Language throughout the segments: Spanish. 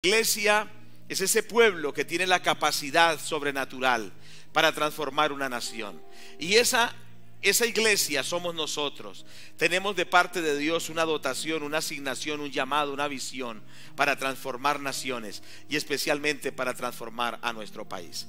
Iglesia es ese pueblo que tiene la capacidad sobrenatural para transformar una nación. Y esa iglesia somos nosotros. Tenemos de parte de Dios una dotación, una asignación, un llamado, una visión para transformar naciones y especialmente para transformar a nuestro país.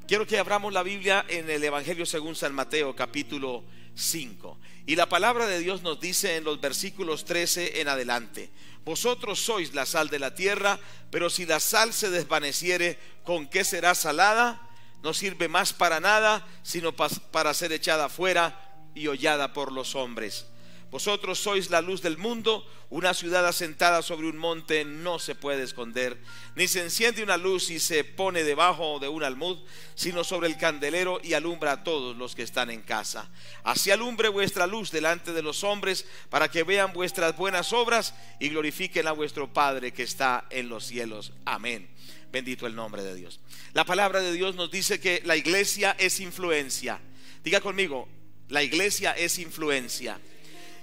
Quiero que abramos la Biblia en el Evangelio según San Mateo, capítulo 5. Y la palabra de Dios nos dice en los versículos 13 en adelante: vosotros sois la sal de la tierra, pero si la sal se desvaneciere, ¿con qué será salada? No sirve más para nada, sino para ser echada fuera y hollada por los hombres. Vosotros sois la luz del mundo. Una ciudad asentada sobre un monte no se puede esconder, ni se enciende una luz y se pone debajo de un almud, sino sobre el candelero y alumbra a todos los que están en casa. Así alumbre vuestra luz delante de los hombres, para que vean vuestras buenas obras y glorifiquen a vuestro Padre que está en los cielos. Amén. Bendito el nombre de Dios. La palabra de Dios nos dice que la iglesia es influencia. Diga conmigo: la iglesia es influencia.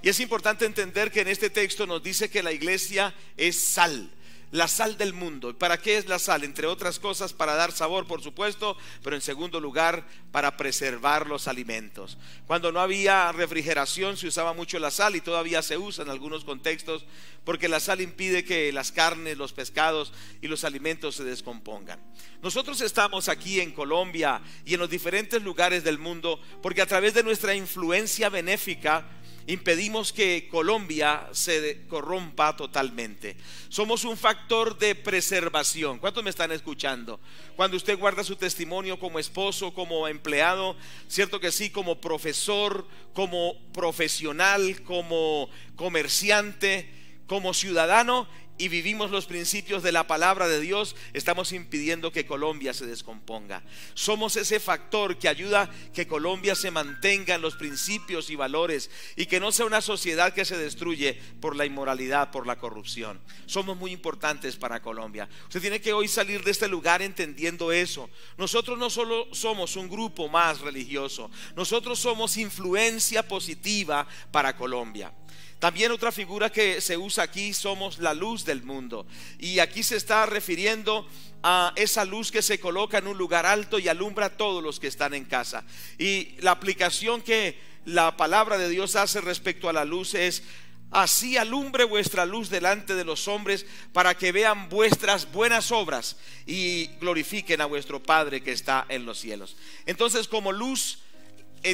Y es importante entender que en este texto nos dice que la iglesia es sal, la sal del mundo. ¿Para qué es la sal? Entre otras cosas, para dar sabor, por supuesto, pero en segundo lugar, para preservar los alimentos. Cuando no había refrigeración se usaba mucho la sal, y todavía se usa en algunos contextos, porque la sal impide que las carnes, los pescados y los alimentos se descompongan. Nosotros estamos aquí en Colombia y en los diferentes lugares del mundo porque a través de nuestra influencia benéfica impedimos que Colombia se corrompa totalmente. Somos un factor de preservación. ¿Cuántos me están escuchando? Cuando usted guarda su testimonio como esposo, como empleado, cierto que sí, como profesor, como profesional, como comerciante, como ciudadano, y vivimos los principios de la palabra de Dios, estamos impidiendo que Colombia se descomponga. Somos ese factor que ayuda a que Colombia se mantenga en los principios y valores y que no sea una sociedad que se destruye por la inmoralidad, por la corrupción. Somos muy importantes para Colombia. Usted tiene que hoy salir de este lugar entendiendo eso. Nosotros no solo somos un grupo más religioso, nosotros somos influencia positiva para Colombia. También otra figura que se usa aquí: somos la luz del mundo. Y aquí se está refiriendo a esa luz que se coloca en un lugar alto y alumbra a todos los que están en casa. Y la aplicación que la palabra de Dios hace respecto a la luz es: así alumbre vuestra luz delante de los hombres, para que vean vuestras buenas obras y glorifiquen a vuestro Padre que está en los cielos. Entonces, como luz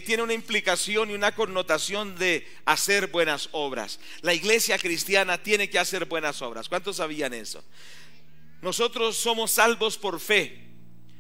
tiene una implicación y una connotación de hacer buenas obras. La iglesia cristiana tiene que hacer buenas obras. ¿Cuántos sabían eso? Nosotros somos salvos por fe,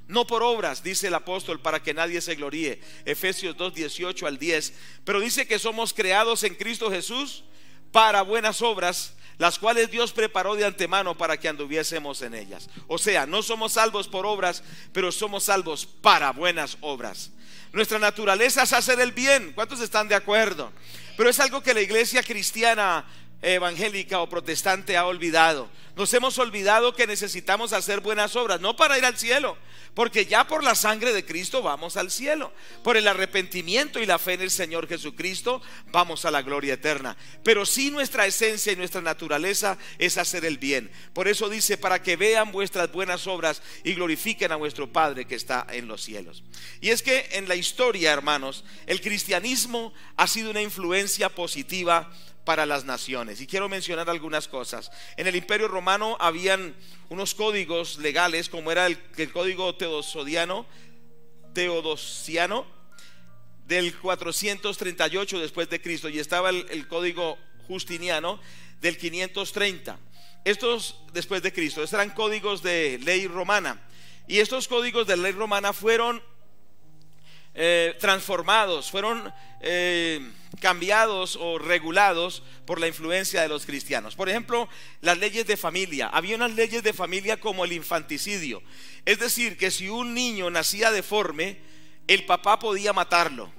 no por obras, dice el apóstol, para que nadie se gloríe. Efesios 2, 18 al 10. Pero dice que somos creados en Cristo Jesús para buenas obras, las cuales Dios preparó de antemano para que anduviésemos en ellas. O sea, no somos salvos por obras, pero somos salvos para buenas obras. Nuestra naturaleza es hacer el bien. ¿Cuántos están de acuerdo? Pero es algo que la iglesia cristiana, evangélica o protestante ha olvidado. Nos hemos olvidado que necesitamos hacer buenas obras, no para ir al cielo, porque ya por la sangre de Cristo vamos al cielo. Por el arrepentimiento y la fe en el Señor Jesucristo vamos a la gloria eterna. Pero sí, nuestra esencia y nuestra naturaleza es hacer el bien. Por eso dice: para que vean vuestras buenas obras y glorifiquen a vuestro Padre que está en los cielos. Y es que en la historia, hermanos, el cristianismo ha sido una influencia positiva para las naciones. Y quiero mencionar algunas cosas. En el Imperio Romano habían unos códigos legales, como era el código teodosiano del 438 después de Cristo, y estaba el código justiniano del 530. Estos después de Cristo, estos eran códigos de ley romana, y estos códigos de ley romana fueron transformados, fueron cambiados o regulados por la influencia de los cristianos. Por ejemplo, las leyes de familia. Había unas leyes de familia como el infanticidio, es decir, que si un niño nacía deforme, el papá podía matarlo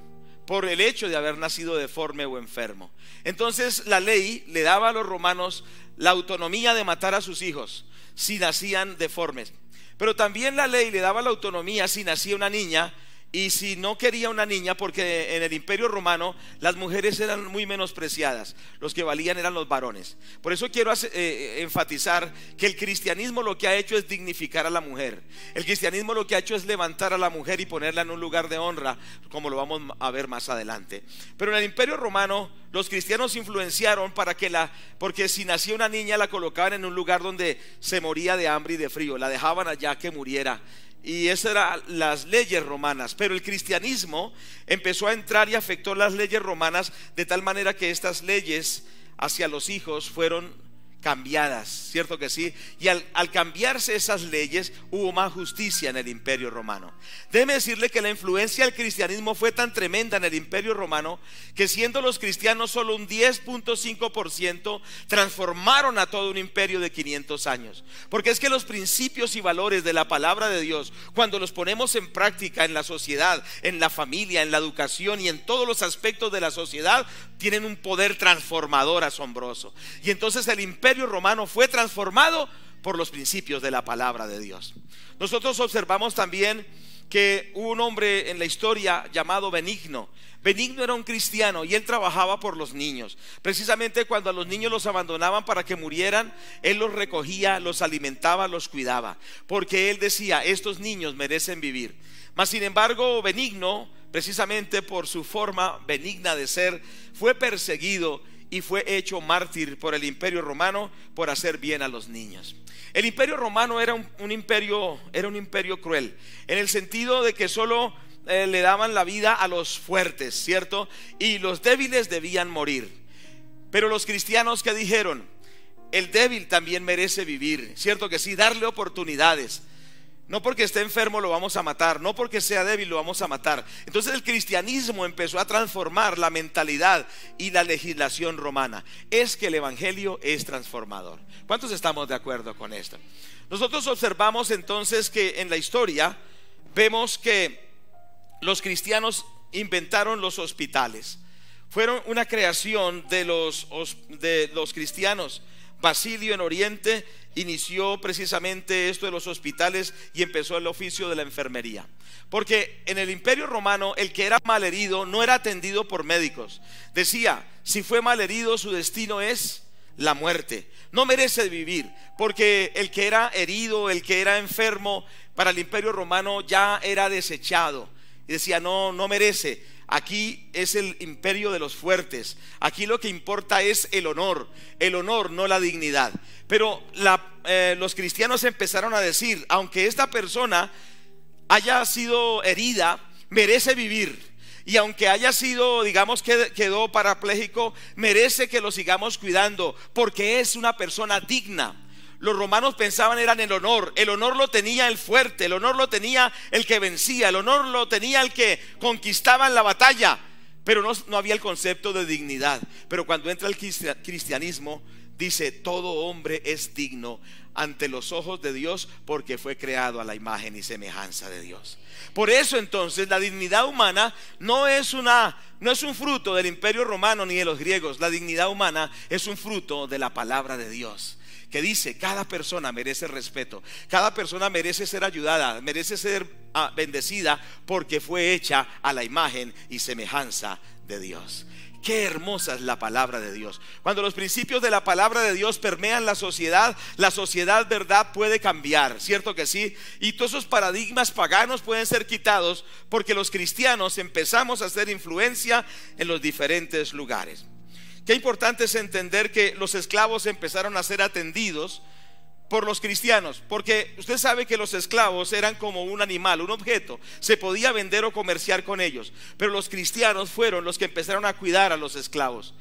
por el hecho de haber nacido deforme o enfermo. Entonces la ley le daba a los romanos la autonomía de matar a sus hijos si nacían deformes, pero también la ley le daba la autonomía, si nacía una niña, Y si no quería una niña, porque en el Imperio Romano las mujeres eran muy menospreciadas, los que valían eran los varones. Por eso quiero enfatizar que el cristianismo lo que ha hecho es dignificar a la mujer. El cristianismo lo que ha hecho es levantar a la mujer y ponerla en un lugar de honra, como lo vamos a ver más adelante. Pero en el Imperio Romano los cristianos influenciaron porque si nacía una niña la colocaban en un lugar donde se moría de hambre y de frío, la dejaban allá que muriera. Y esas eran las leyes romanas. Pero el cristianismo empezó a entrar y afectó las leyes romanas, de tal manera que estas leyes hacia los hijos fueron cambiadas, ¿cierto que sí? Y al cambiarse esas leyes hubo más justicia en el Imperio Romano. Déjeme decirle que la influencia del cristianismo fue tan tremenda en el Imperio Romano que, siendo los cristianos solo un 10.5%, transformaron a todo un imperio de 500 años. Porque es que los principios y valores de la palabra de Dios, cuando los ponemos en práctica en la sociedad, en la familia, en la educación y en todos los aspectos de la sociedad, tienen un poder transformador asombroso. Y entonces el Imperio Romano fue transformado por los principios de la palabra de Dios. Nosotros observamos también que hubo un hombre en la historia llamado Benigno. Benigno era un cristiano y él trabajaba por los niños. Precisamente cuando a los niños los abandonaban para que murieran, él los recogía, los alimentaba, los cuidaba, porque él decía: estos niños merecen vivir. Mas sin embargo, Benigno, precisamente por su forma benigna de ser, fue perseguido y fue hecho mártir por el Imperio Romano por hacer bien a los niños. El Imperio Romano era un imperio cruel, en el sentido de que solo le daban la vida a los fuertes, ¿cierto? Y los débiles debían morir. Pero los cristianos, ¿qué dijeron? El débil también merece vivir, ¿cierto que sí? Darle oportunidades. No porque esté enfermo lo vamos a matar, no porque sea débil lo vamos a matar. Entonces el cristianismo empezó a transformar la mentalidad y la legislación romana. Es que el evangelio es transformador. ¿Cuántos estamos de acuerdo con esto? Nosotros observamos entonces que en la historia vemos que los cristianos inventaron los hospitales. Fueron una creación de los cristianos. Basilio en Oriente inició precisamente esto de los hospitales y empezó el oficio de la enfermería. Porque en el Imperio Romano el que era malherido no era atendido por médicos. Decía: si fue malherido, su destino es la muerte, no merece vivir. Porque el que era herido, el que era enfermo, para el Imperio Romano ya era desechado. Y decía: no merece. Aquí es el imperio de los fuertes. Aquí lo que importa es el honor, no la dignidad. Pero los cristianos empezaron a decir: aunque esta persona haya sido herida, merece vivir. Y aunque haya sido, digamos que quedó parapléjico, merece que lo sigamos cuidando, porque es una persona digna. Los romanos pensaban eran el honor lo tenía el fuerte, el honor lo tenía el que vencía, el honor lo tenía el que conquistaba en la batalla, pero no había el concepto de dignidad. Pero cuando entra el cristianismo, dice: todo hombre es digno ante los ojos de Dios, porque fue creado a la imagen y semejanza de Dios. Por eso entonces la dignidad humana no es un fruto del Imperio Romano ni de los griegos. La dignidad humana es un fruto de la palabra de Dios, que dice: cada persona merece respeto, cada persona merece ser ayudada, merece ser bendecida, porque fue hecha a la imagen y semejanza de Dios. Qué hermosa es la palabra de Dios. Cuando los principios de la palabra de Dios permean la sociedad, verdad, puede cambiar, ¿cierto que sí? Y todos esos paradigmas paganos pueden ser quitados, porque los cristianos empezamos a hacer influencia en los diferentes lugares. Qué importante es entender que los esclavos empezaron a ser atendidos por los cristianos, porque usted sabe que los esclavos eran como un animal, un objeto, se podía vender o comerciar con ellos, pero los cristianos fueron los que empezaron a cuidar a los esclavos.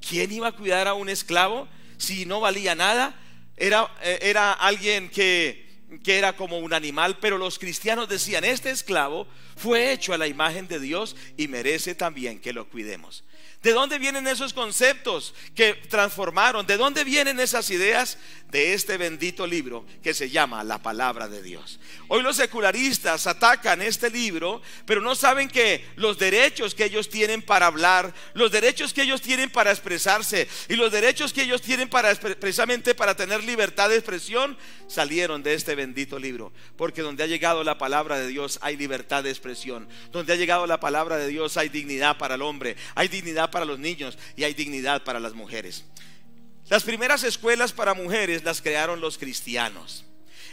¿Quién iba a cuidar a un esclavo si no valía nada? Era alguien que era como un animal. Pero los cristianos decían: este esclavo fue hecho a la imagen de Dios y merece también que lo cuidemos. ¿De dónde vienen esos conceptos que transformaron? ¿De dónde vienen esas ideas? De este bendito libro que se llama la palabra de Dios. Hoy los secularistas atacan este libro, pero no saben que los derechos que ellos tienen para hablar, los derechos que ellos tienen para expresarse y los derechos que ellos tienen precisamente para tener libertad de expresión, salieron de este bendito libro. Porque donde ha llegado la palabra de Dios hay libertad de expresión. Donde ha llegado la palabra de Dios hay dignidad para el hombre, hay dignidad para los niños y hay dignidad para las mujeres. Las primeras escuelas para mujeres las crearon los cristianos.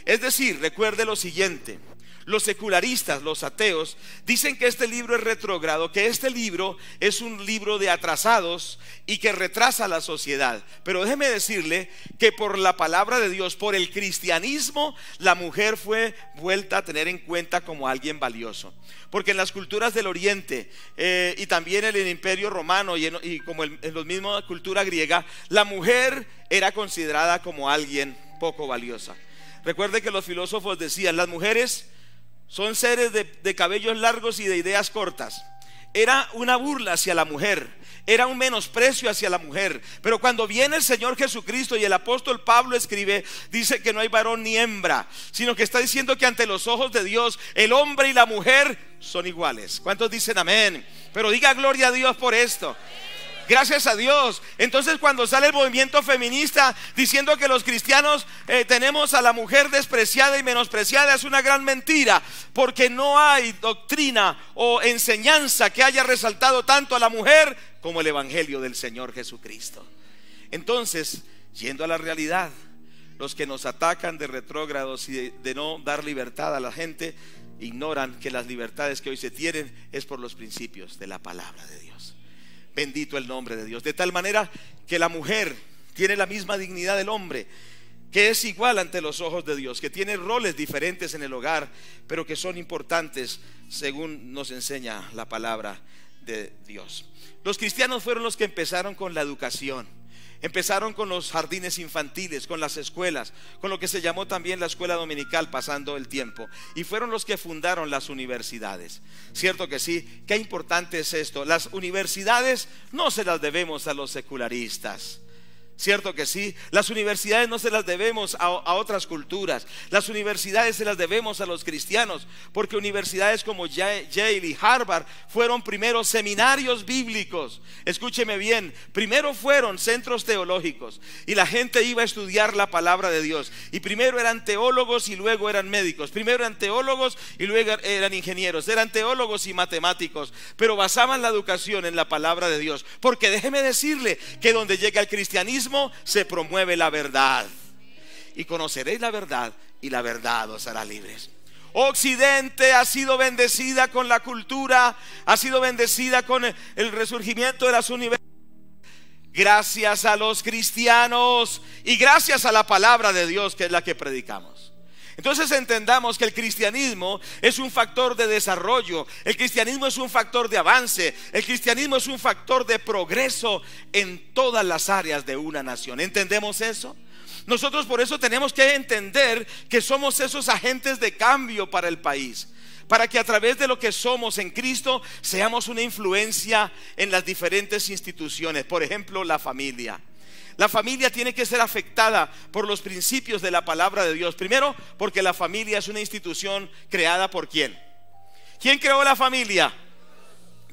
Es decir, recuerde lo siguiente: los secularistas, los ateos, dicen que este libro es retrógrado, que este libro es un libro de atrasados y que retrasa a la sociedad. Pero déjeme decirle que por la palabra de Dios, por el cristianismo, la mujer fue vuelta a tener en cuenta como alguien valioso. Porque en las culturas del Oriente y también en el Imperio Romano y como en la misma cultura griega, la mujer era considerada como alguien poco valiosa. Recuerde que los filósofos decían: las mujeres son seres de cabellos largos y de ideas cortas. Era una burla hacia la mujer, era un menosprecio hacia la mujer. Pero cuando viene el Señor Jesucristo y el apóstol Pablo escribe, dice que no hay varón ni hembra, sino que está diciendo que ante los ojos de Dios el hombre y la mujer son iguales. ¿Cuántos dicen amén? Pero diga gloria a Dios por esto. Gracias a Dios. Entonces, cuando sale el movimiento feminista diciendo que los cristianos tenemos a la mujer despreciada y menospreciada, es una gran mentira, porque no hay doctrina o enseñanza que haya resaltado tanto a la mujer como el evangelio del Señor Jesucristo. Entonces, yendo a la realidad, los que nos atacan de retrógrados y de no dar libertad a la gente, ignoran que las libertades que hoy se tienen es por los principios de la palabra de Dios. Bendito el nombre de Dios. De tal manera que la mujer tiene la misma dignidad del hombre, que es igual ante los ojos de Dios, que tiene roles diferentes en el hogar, pero que son importantes según nos enseña la palabra de Dios. Los cristianos fueron los que empezaron con la educación. Empezaron con los jardines infantiles, con las escuelas, con lo que se llamó también la escuela dominical, pasando el tiempo. Y fueron los que fundaron las universidades. Cierto que sí. Qué importante es esto. Las universidades no se las debemos a los secularistas. Cierto que sí. Las universidades no se las debemos a otras culturas. Las universidades se las debemos a los cristianos, porque universidades como Yale y Harvard fueron primero seminarios bíblicos. Escúcheme bien, primero fueron centros teológicos y la gente iba a estudiar la palabra de Dios. Y primero eran teólogos y luego eran médicos. Primero eran teólogos y luego eran ingenieros. Eran teólogos y matemáticos, pero basaban la educación en la palabra de Dios. Porque déjeme decirle que donde llega el cristianismo se promueve la verdad. Y conoceréis la verdad, y la verdad os hará libres. Occidente ha sido bendecida con la cultura, ha sido bendecida con el resurgimiento de las universidades, gracias a los cristianos y gracias a la palabra de Dios, que es la que predicamos. Entonces entendamos que el cristianismo es un factor de desarrollo, el cristianismo es un factor de avance, el cristianismo es un factor de progreso en todas las áreas de una nación. ¿Entendemos eso? Nosotros por eso tenemos que entender que somos esos agentes de cambio para el país, para que a través de lo que somos en Cristo seamos una influencia en las diferentes instituciones. Por ejemplo, la familia. La familia tiene que ser afectada por los principios de la palabra de Dios. Primero, porque la familia es una institución creada por ¿quién? ¿Quién creó la familia?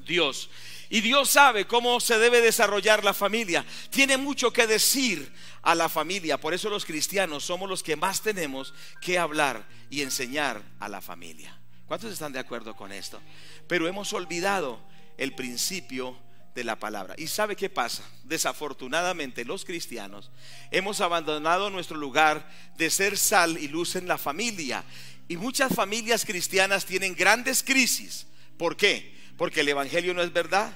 Dios. Y Dios sabe cómo se debe desarrollar la familia. Tiene mucho que decir a la familia. Por eso los cristianos somos los que más tenemos que hablar y enseñar a la familia. ¿Cuántos están de acuerdo con esto? Pero hemos olvidado el principio de la palabra. ¿Y sabe qué pasa? Desafortunadamente los cristianos hemos abandonado nuestro lugar de ser sal y luz en la familia. Y muchas familias cristianas tienen grandes crisis. ¿Por qué? Porque el evangelio no es verdad,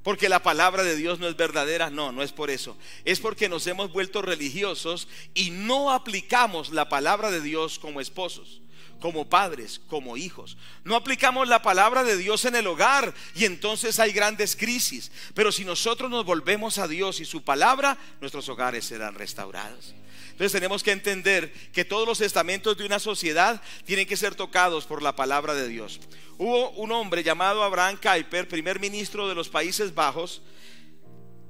porque la palabra de Dios no es verdadera. No, no es por eso. Es porque nos hemos vuelto religiosos y no aplicamos la palabra de Dios como esposos, como padres, como hijos. No aplicamos la palabra de Dios en el hogar y entonces hay grandes crisis. Pero si nosotros nos volvemos a Dios y su palabra, nuestros hogares serán restaurados. Entonces tenemos que entender que todos los estamentos de una sociedad tienen que ser tocados por la palabra de Dios. Hubo un hombre llamado Abraham Kuyper, primer ministro de los Países Bajos,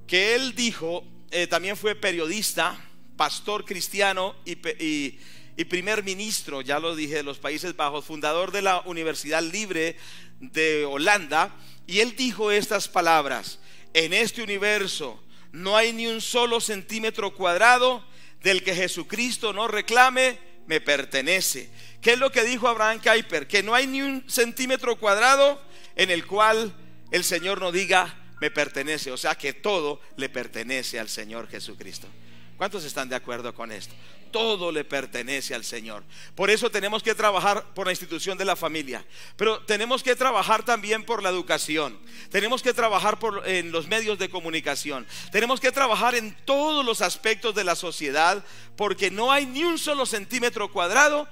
que él dijo, también fue periodista, pastor cristiano y primer ministro, ya lo dije, de los Países Bajos, fundador de la Universidad Libre de Holanda. Y él dijo estas palabras: en este universo no hay ni un solo centímetro cuadrado del que Jesucristo no reclame, me pertenece. ¿Qué es lo que dijo Abraham Kuyper? Que no hay ni un centímetro cuadrado en el cual el Señor no diga, me pertenece. O sea que todo le pertenece al Señor Jesucristo. ¿Cuántos están de acuerdo con esto? Todo le pertenece al Señor. Por eso tenemos que trabajar por la institución de la familia, pero tenemos que trabajar también por la educación. Tenemos que trabajar en los medios de comunicación. Tenemos que trabajar en todos los aspectos de la sociedad, porque no hay ni un solo centímetro cuadrado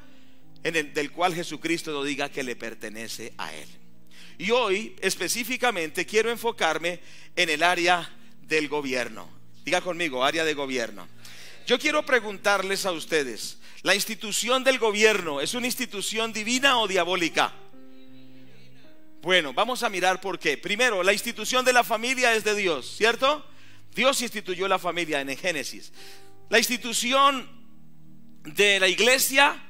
del cual Jesucristo no diga que le pertenece a Él. Y hoy específicamente quiero enfocarme en el área del gobierno. Diga conmigo, área de gobierno. Yo quiero preguntarles a ustedes, ¿la institución del gobierno es una institución divina o diabólica? Bueno, vamos a mirar por qué. Primero, la institución de la familia es de Dios, ¿cierto? Dios instituyó la familia en Génesis. La institución de la iglesia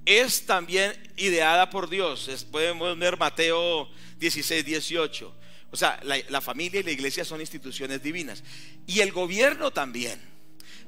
es también ideada por Dios. Podemos ver Mateo 16, 18. O sea, la familia y la iglesia son instituciones divinas. Y el gobierno también.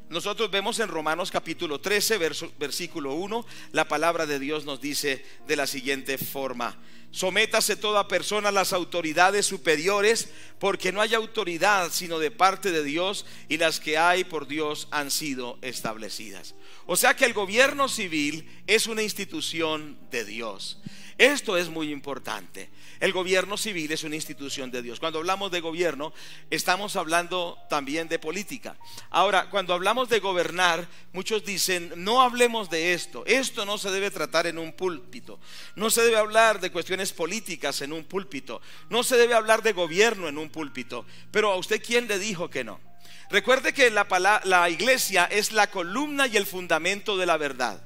Nosotros vemos en Romanos capítulo 13, versículo 1, la palabra de Dios nos dice de la siguiente forma: sométase toda persona a las autoridades superiores, porque no hay autoridad sino de parte de Dios, y las que hay por Dios han sido establecidas. O sea que el gobierno civil es una institución de Dios. Esto es muy importante. El gobierno civil es una institución de Dios. Cuando hablamos de gobierno, estamos hablando también de política. Ahora, cuando hablamos de gobernar, muchos dicen, no hablemos de esto. Esto no se debe tratar en un púlpito. No se debe hablar de cuestiones políticas en un púlpito. No se debe hablar de gobierno en un púlpito. Pero ¿a usted quién le dijo que no? Recuerde que la iglesia es la columna y el fundamento de la verdad.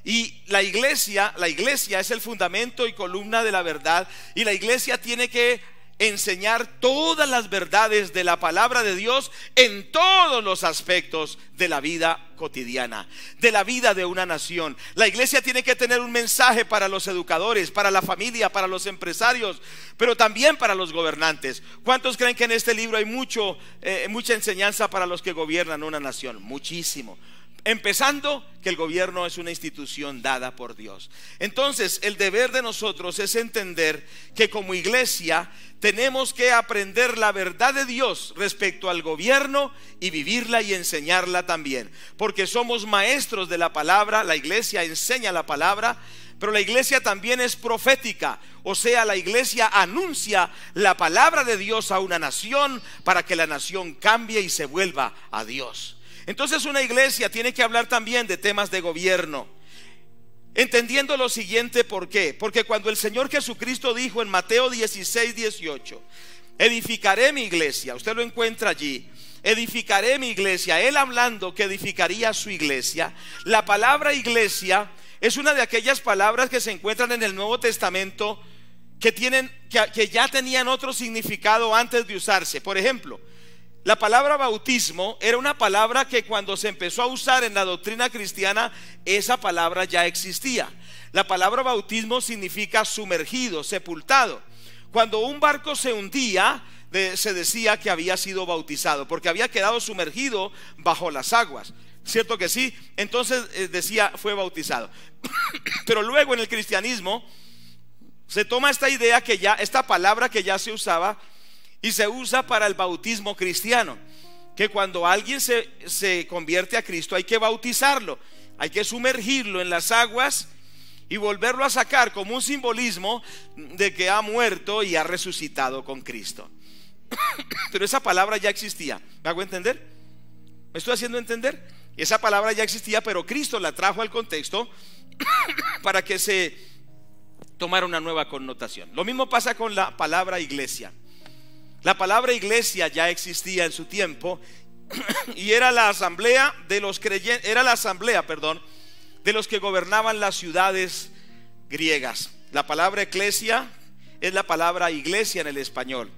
Y la iglesia es el fundamento y columna de la verdad. Y la iglesia tiene que enseñar todas las verdades de la palabra de Dios en todos los aspectos de la vida cotidiana, de la vida de una nación. La iglesia tiene que tener un mensaje para los educadores, para la familia, para los empresarios, pero también para los gobernantes. ¿Cuántos creen que en este libro hay mucha enseñanza para los que gobiernan una nación? Muchísimo. Empezando que el gobierno es una institución dada por Dios. Entonces el deber de nosotros es entender que como iglesia tenemos que aprender la verdad de Dios respecto al gobierno y vivirla y enseñarla también, porque somos maestros de la palabra. La iglesia enseña la palabra, pero la iglesia también es profética. O sea, la iglesia anuncia la palabra de Dios a una nación para que la nación cambie y se vuelva a Dios. Entonces una iglesia tiene que hablar también de temas de gobierno, entendiendo lo siguiente. ¿Por qué? Porque cuando el Señor Jesucristo dijo en Mateo 16, 18, edificaré mi iglesia, usted lo encuentra allí, edificaré mi iglesia, Él hablando que edificaría su iglesia. La palabra iglesia es una de aquellas palabras que se encuentran en el Nuevo Testamento que ya tenían otro significado antes de usarse. Por ejemplo, la palabra bautismo era una palabra que cuando se empezó a usar en la doctrina cristiana, esa palabra ya existía. La palabra bautismo significa sumergido, sepultado. Cuando un barco se hundía, se decía que había sido bautizado, porque había quedado sumergido bajo las aguas. ¿Cierto que sí? Entonces decía, fue bautizado. Pero luego en el cristianismo se toma esta idea esta palabra que ya se usaba, y se usa para el bautismo cristiano, que cuando alguien se convierte a Cristo hay que bautizarlo, hay que sumergirlo en las aguas y volverlo a sacar como un simbolismo de que ha muerto y ha resucitado con Cristo. Pero esa palabra ya existía. ¿Me hago entender? ¿Me estoy haciendo entender? Esa palabra ya existía, pero Cristo la trajo al contexto para que se tomara una nueva connotación. Lo mismo pasa con la palabra iglesia. La palabra iglesia ya existía en su tiempo y era la asamblea de los creyentes, era la asamblea, perdón, de los que gobernaban las ciudades griegas. La palabra eclesia es la palabra iglesia en el español.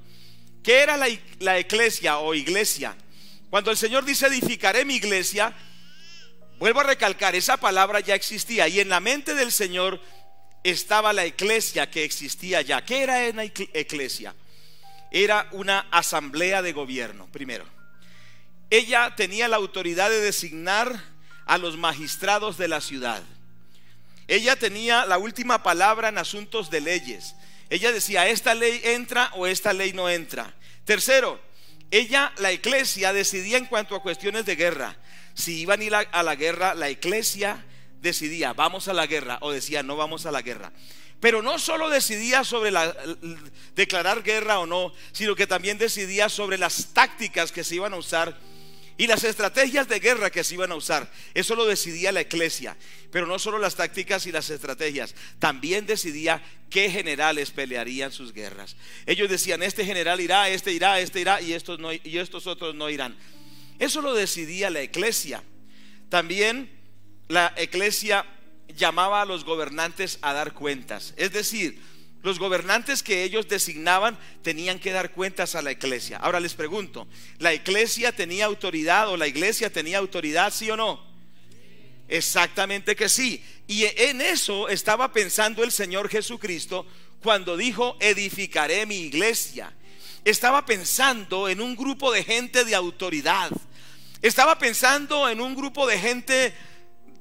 ¿Qué era la eclesia o iglesia? Cuando el Señor dice edificaré mi iglesia, vuelvo a recalcar, esa palabra ya existía y en la mente del Señor estaba la eclesia que existía ya. ¿Qué era una eclesia? Era una asamblea de gobierno, primero. Ella tenía la autoridad de designar a los magistrados de la ciudad. Ella tenía la última palabra en asuntos de leyes. Ella decía, esta ley entra o esta ley no entra. Tercero, la eclesia decidía en cuanto a cuestiones de guerra. Si iban a ir a la guerra, la eclesia decidía, vamos a la guerra, o decía, no vamos a la guerra. Pero no solo decidía sobre declarar guerra o no, sino que también decidía sobre las tácticas que se iban a usar y las estrategias de guerra que se iban a usar. Eso lo decidía la eclesia. Pero no solo las tácticas y las estrategias, también decidía qué generales pelearían sus guerras. Ellos decían, este general irá, este irá, este irá, y estos otros no irán. Eso lo decidía la eclesia. También la eclesia llamaba a los gobernantes a dar cuentas. Es decir, los gobernantes que ellos designaban tenían que dar cuentas a la eclesia. Ahora les pregunto, ¿la eclesia tenía autoridad o la iglesia tenía autoridad, sí o no? Exactamente que sí. Y en eso estaba pensando el Señor Jesucristo cuando dijo, edificaré mi iglesia. Estaba pensando en un grupo de gente de autoridad. Estaba pensando en un grupo de gente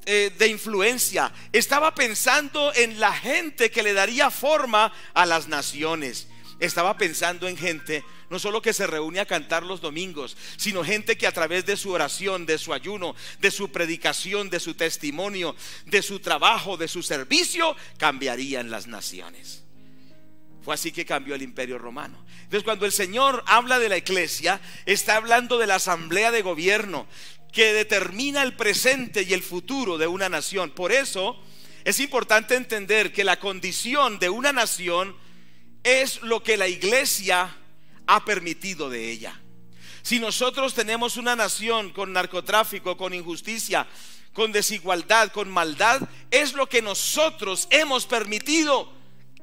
de influencia. Estaba pensando en la gente que le daría forma a las naciones. Estaba pensando en gente no solo que se reúne a cantar los domingos, sino gente que a través de su oración, de su ayuno, de su predicación, de su testimonio, de su trabajo, de su servicio, cambiarían las naciones. Fue así que cambió el Imperio Romano. Entonces, cuando el Señor habla de la iglesia, está hablando de la asamblea de gobierno que determina el presente y el futuro de una nación. Por eso es importante entender que la condición de una nación es lo que la iglesia ha permitido de ella. Si nosotros tenemos una nación con narcotráfico, con injusticia, con desigualdad, con maldad, es lo que nosotros hemos permitido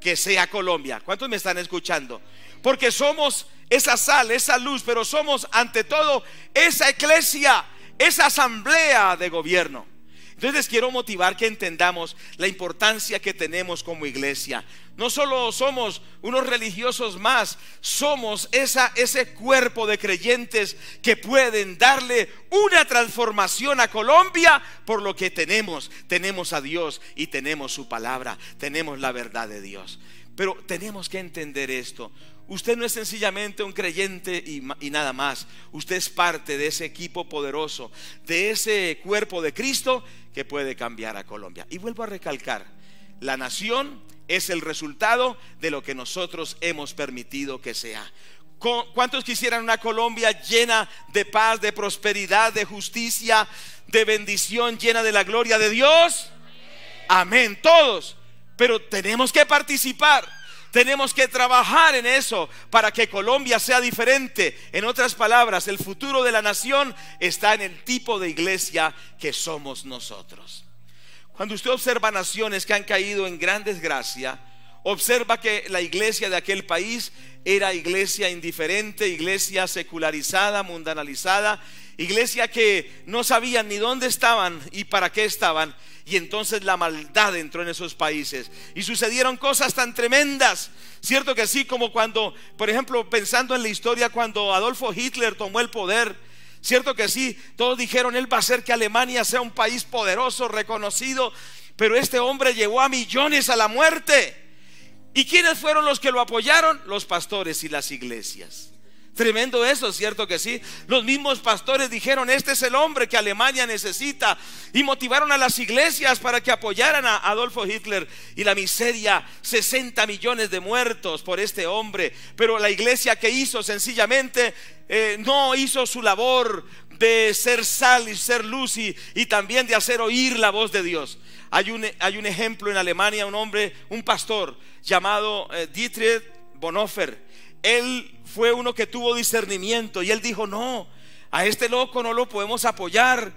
que sea Colombia. ¿Cuántos me están escuchando? Porque somos esa sal, esa luz, pero somos ante todo esa iglesia, esa asamblea de gobierno. Entonces les quiero motivar que entendamos la importancia que tenemos como iglesia. No solo somos unos religiosos más, somos ese cuerpo de creyentes que pueden darle una transformación a Colombia por lo que tenemos. Tenemos a Dios y tenemos su palabra, tenemos la verdad de Dios. Pero tenemos que entender esto. Usted no es sencillamente un creyente y nada más. Usted es parte de ese equipo poderoso, de ese cuerpo de Cristo que puede cambiar a Colombia. Y vuelvo a recalcar, la nación es el resultado de lo que nosotros hemos permitido que sea. ¿Cuántos quisieran una Colombia llena de paz, de prosperidad, de justicia, de bendición, llena de la gloria de Dios? Amén, todos. Pero tenemos que participar. Tenemos que trabajar en eso para que Colombia sea diferente. En otras palabras, el futuro de la nación está en el tipo de iglesia que somos nosotros. Cuando usted observa naciones que han caído en gran desgracia, observa que la iglesia de aquel país era iglesia indiferente, iglesia secularizada, mundanalizada, iglesia que no sabían ni dónde estaban y para qué estaban. Y entonces la maldad entró en esos países y sucedieron cosas tan tremendas. Cierto que sí, como cuando, por ejemplo, pensando en la historia, cuando Adolfo Hitler tomó el poder. Cierto que sí, todos dijeron, él va a hacer que Alemania sea un país poderoso, reconocido. Pero este hombre llevó a millones a la muerte. ¿Y quiénes fueron los que lo apoyaron? Los pastores y las iglesias. Tremendo eso, cierto que sí. Los mismos pastores dijeron, este es el hombre que Alemania necesita, y motivaron a las iglesias para que apoyaran a Adolfo Hitler. Y la miseria, 60 millones de muertos por este hombre. Pero la iglesia, que hizo sencillamente, no hizo su labor de ser sal y ser luz y también de hacer oír la voz de Dios. Hay un ejemplo en Alemania, un hombre, un pastor llamado Dietrich Bonhoeffer. Él fue uno que tuvo discernimiento y él dijo: no, a este loco no lo podemos apoyar.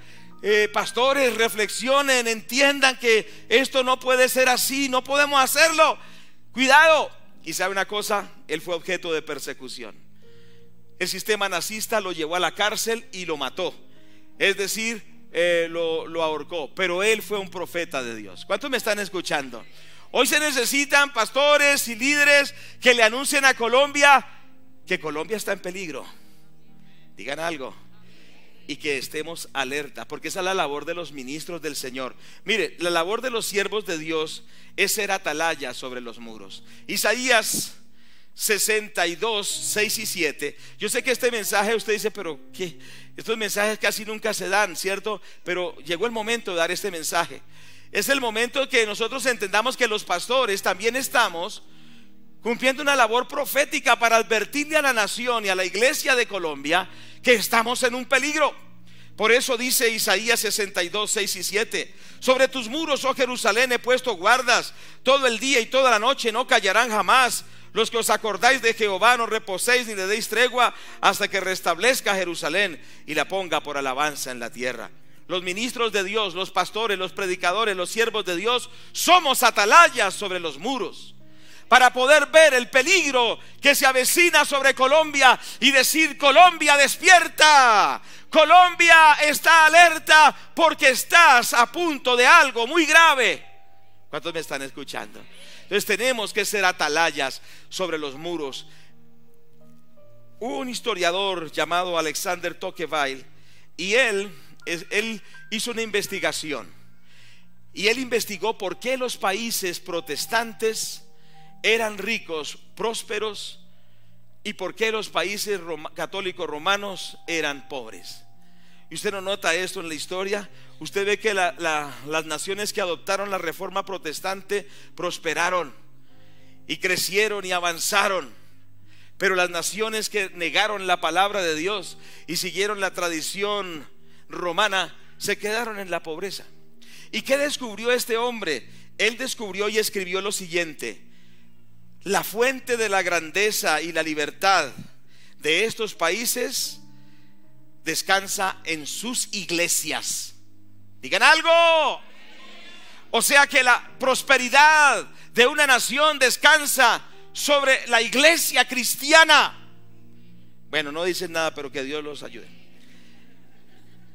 Pastores, reflexionen, entiendan que esto no puede ser así, no podemos hacerlo, cuidado. Y sabe una cosa, él fue objeto de persecución. El sistema nazista lo llevó a la cárcel y lo mató, es decir, lo ahorcó. Pero él fue un profeta de Dios. ¿Cuántos me están escuchando? Hoy se necesitan pastores y líderes que le anuncien a Colombia que Colombia está en peligro. Digan algo. Y que estemos alerta, porque esa es la labor de los ministros del Señor. Mire, la labor de los siervos de Dios es ser atalaya sobre los muros. Isaías 62, 6 y 7. Yo sé que este mensaje usted dice: pero ¿qué? Estos mensajes casi nunca se dan, ¿cierto? Pero llegó el momento de dar este mensaje. Es el momento que nosotros entendamos que los pastores también estamos cumpliendo una labor profética para advertirle a la nación y a la iglesia de Colombia que estamos en un peligro. Por eso dice Isaías 62, 6 y 7: sobre tus muros, oh Jerusalén, he puesto guardas todo el día y toda la noche, no callarán jamás. Los que os acordáis de Jehová, no reposéis ni le deis tregua hasta que restablezca Jerusalén y la ponga por alabanza en la tierra. Los ministros de Dios, los pastores, los predicadores, los siervos de Dios, somos atalayas sobre los muros, para poder ver el peligro que se avecina sobre Colombia y decir: Colombia, despierta, Colombia, está alerta, porque estás a punto de algo muy grave. ¿Cuántos me están escuchando? Entonces tenemos que ser atalayas sobre los muros. Un historiador llamado Alexander Tocqueville, y él hizo una investigación, y él investigó por qué los países protestantes eran ricos, prósperos, y por qué los países católicos romanos eran pobres. Y usted no nota esto en la historia. Usted ve que las naciones que adoptaron la reforma protestante prosperaron y crecieron y avanzaron, pero las naciones que negaron la palabra de Dios y siguieron la tradición romana se quedaron en la pobreza. ¿Y qué descubrió este hombre? Él descubrió y escribió lo siguiente: la fuente de la grandeza y la libertad de estos países descansa en sus iglesias. Digan algo. O sea que la prosperidad de una nación descansa sobre la iglesia cristiana. Bueno, no dicen nada, pero que Dios los ayude.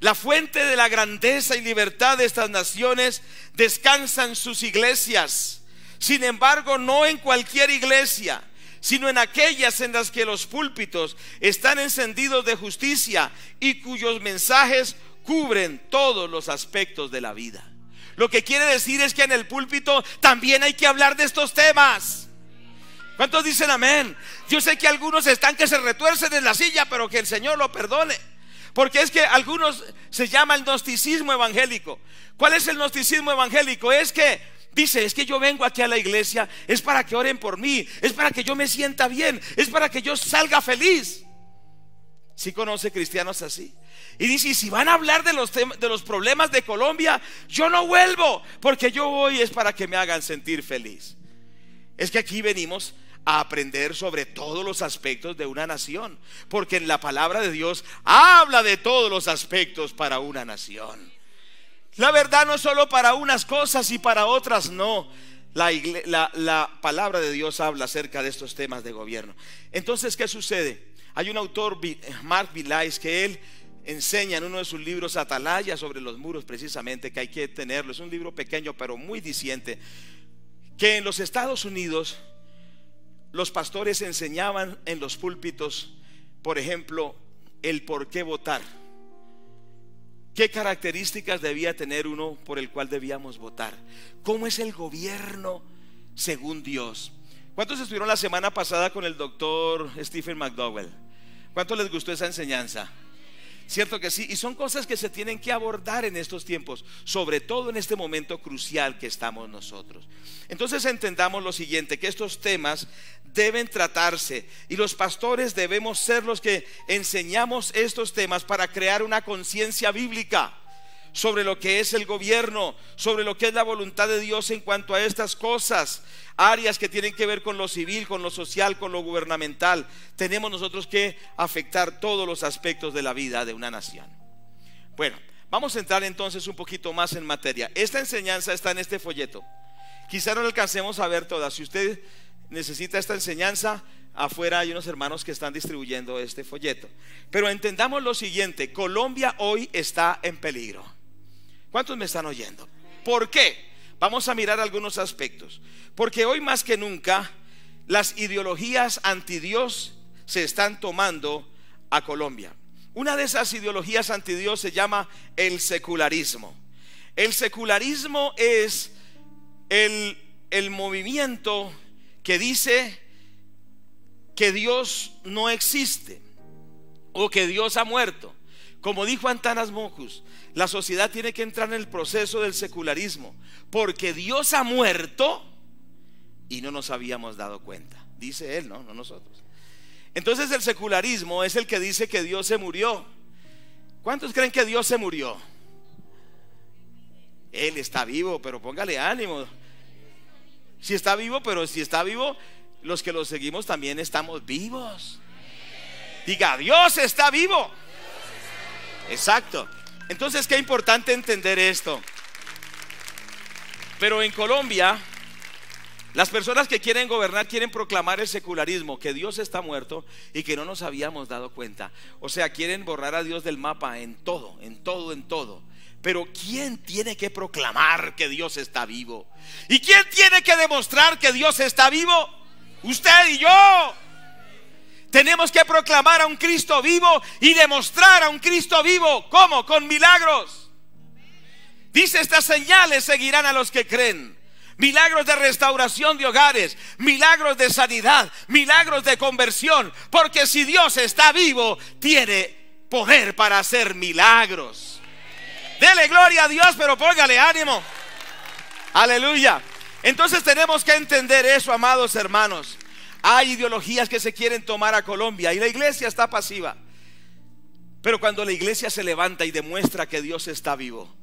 La fuente de la grandeza y libertad de estas naciones descansa en sus iglesias. Sin embargo, no en cualquier iglesia, sino en aquellas en las que los púlpitos están encendidos de justicia y cuyos mensajes cubren todos los aspectos de la vida. Lo que quiere decir es que en el púlpito también hay que hablar de estos temas. ¿Cuántos dicen amén? Yo sé que algunos están que se retuercen en la silla, pero que el Señor lo perdone, porque es que algunos se llama el gnosticismo evangélico. ¿Cuál es el gnosticismo evangélico? Es que dice: es que yo vengo aquí a la iglesia, es para que oren por mí, es para que yo me sienta bien, es para que yo salga feliz. ¿Sí conoce cristianos así? Y dice: y si van a hablar de los problemas de Colombia, yo no vuelvo, porque yo voy es para que me hagan sentir feliz. Es que aquí venimos a aprender sobre todos los aspectos de una nación, porque en la palabra de Dios habla de todos los aspectos para una nación. La verdad no es solo para unas cosas y para otras no. La palabra de Dios habla acerca de estos temas de gobierno. Entonces, ¿qué sucede? Hay un autor, Mark Vilais, que él enseña en uno de sus libros, Atalaya sobre los muros, precisamente, que hay que tenerlo. Es un libro pequeño pero muy diciente, que en los Estados Unidos los pastores enseñaban en los púlpitos, por ejemplo, el por qué votar. ¿Qué características debía tener uno por el cual debíamos votar? ¿Cómo es el gobierno según Dios? ¿Cuántos estuvieron la semana pasada con el doctor Stephen McDowell? ¿Cuántos les gustó esa enseñanza? Cierto que sí, y son cosas que se tienen que abordar en estos tiempos, sobre todo en este momento crucial que estamos nosotros. Entonces entendamos lo siguiente, que estos temas deben tratarse y los pastores debemos ser los que enseñamos estos temas para crear una conciencia bíblica. sobre lo que es el gobierno, sobre lo que es la voluntad de Dios en cuanto a estas cosas, áreas que tienen que ver con lo civil, con lo social, con lo gubernamental. Tenemos nosotros que afectar todos los aspectos de la vida de una nación. Bueno, vamos a entrar entonces un poquito más en materia. Esta enseñanza está en este folleto. Quizá no la alcancemos a ver toda. Si usted necesita esta enseñanza, afuera hay unos hermanos que están distribuyendo este folleto. Pero entendamos lo siguiente: Colombia hoy está en peligro. ¿Cuántos me están oyendo? ¿Por qué? Vamos a mirar algunos aspectos. Porque hoy más que nunca las ideologías antidios se están tomando a Colombia. Una de esas ideologías antidios se llama el secularismo. El secularismo es el movimiento que dice que Dios no existe o que Dios ha muerto. Como dijo Antanas Mockus, la sociedad tiene que entrar en el proceso del secularismo, porque Dios ha muerto y no nos habíamos dado cuenta. Dice él, no nosotros. Entonces el secularismo es el que dice que Dios se murió. ¿Cuántos creen que Dios se murió? Él está vivo, pero póngale ánimo. Si está vivo, pero si está vivo, los que lo seguimos también estamos vivos. Diga, Dios está vivo. Exacto. Entonces, qué importante entender esto. Pero en Colombia, las personas que quieren gobernar quieren proclamar el secularismo, que Dios está muerto y que no nos habíamos dado cuenta. O sea, quieren borrar a Dios del mapa en todo, en todo, en todo. Pero ¿quién tiene que proclamar que Dios está vivo? ¿Y quién tiene que demostrar que Dios está vivo? Usted y yo. Tenemos que proclamar a un Cristo vivo y demostrar a un Cristo vivo. ¿Cómo? Con milagros. Dice, estas señales seguirán a los que creen. Milagros de restauración de hogares, milagros de sanidad, milagros de conversión. Porque si Dios está vivo, tiene poder para hacer milagros. Dele gloria a Dios, pero póngale ánimo. Aleluya. Entonces tenemos que entender eso, amados hermanos. Hay ideologías que se quieren tomar a Colombia y la iglesia está pasiva. Pero cuando la iglesia se levanta y demuestra que Dios está vivo,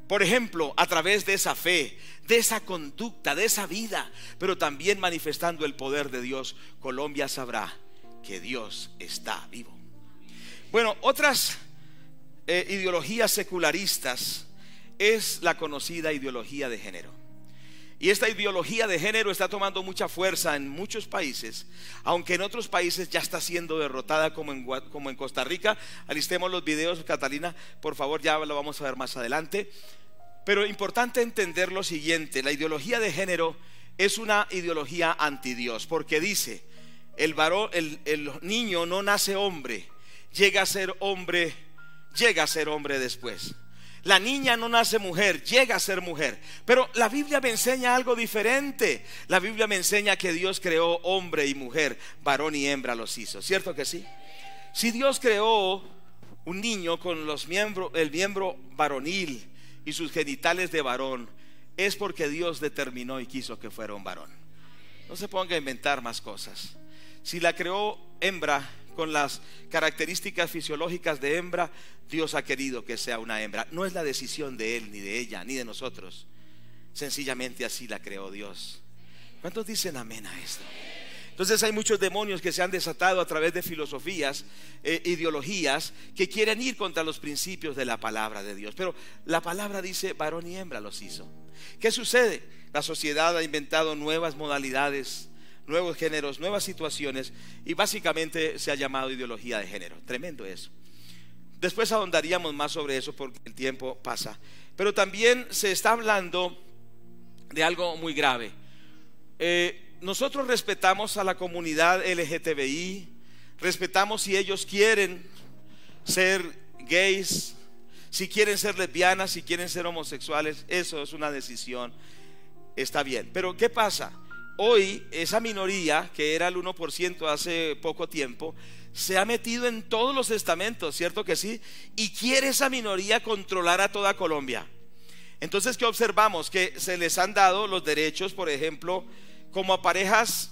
por ejemplo, a través de esa fe, de esa conducta, de esa vida, pero también manifestando el poder de Dios, Colombia sabrá que Dios está vivo. Bueno, otras ideologías secularistas es la conocida ideología de género. Y esta ideología de género está tomando mucha fuerza en muchos países, aunque en otros países ya está siendo derrotada, como en Costa Rica. Alistemos los videos, Catalina, por favor, ya lo vamos a ver más adelante. Pero es importante entender lo siguiente: la ideología de género es una ideología antidios, porque dice, el niño no nace hombre, llega a ser hombre después. La niña no nace mujer, llega a ser mujer. Pero la Biblia me enseña algo diferente. La Biblia me enseña que Dios creó hombre y mujer, varón y hembra los hizo. ¿Cierto que sí? Si Dios creó un niño con el miembro varonil y sus genitales de varón, es porque Dios determinó y quiso que fuera un varón. No se ponga a inventar más cosas. Si la creó hembra con las características fisiológicas de hembra, Dios ha querido que sea una hembra. No es la decisión de él, ni de ella, ni de nosotros. Sencillamente así la creó Dios. ¿Cuántos dicen amén a esto? Entonces hay muchos demonios que se han desatado a través de filosofías, ideologías que quieren ir contra los principios de la palabra de Dios. Pero la palabra dice varón y hembra los hizo. ¿Qué sucede? La sociedad ha inventado nuevas modalidades, nuevos géneros, nuevas situaciones, y básicamente se ha llamado ideología de género. Tremendo eso. Después ahondaríamos más sobre eso porque el tiempo pasa. Pero también se está hablando de algo muy grave. Nosotros respetamos a la comunidad LGTBI, respetamos si ellos quieren ser gays, si quieren ser lesbianas, si quieren ser homosexuales. Eso es una decisión, está bien. Pero ¿qué pasa? Hoy esa minoría, que era el 1% hace poco tiempo, se ha metido en todos los estamentos, ¿cierto que sí? Y quiere esa minoría controlar a toda Colombia. Entonces, ¿qué observamos? Que se les han dado los derechos, por ejemplo, como a parejas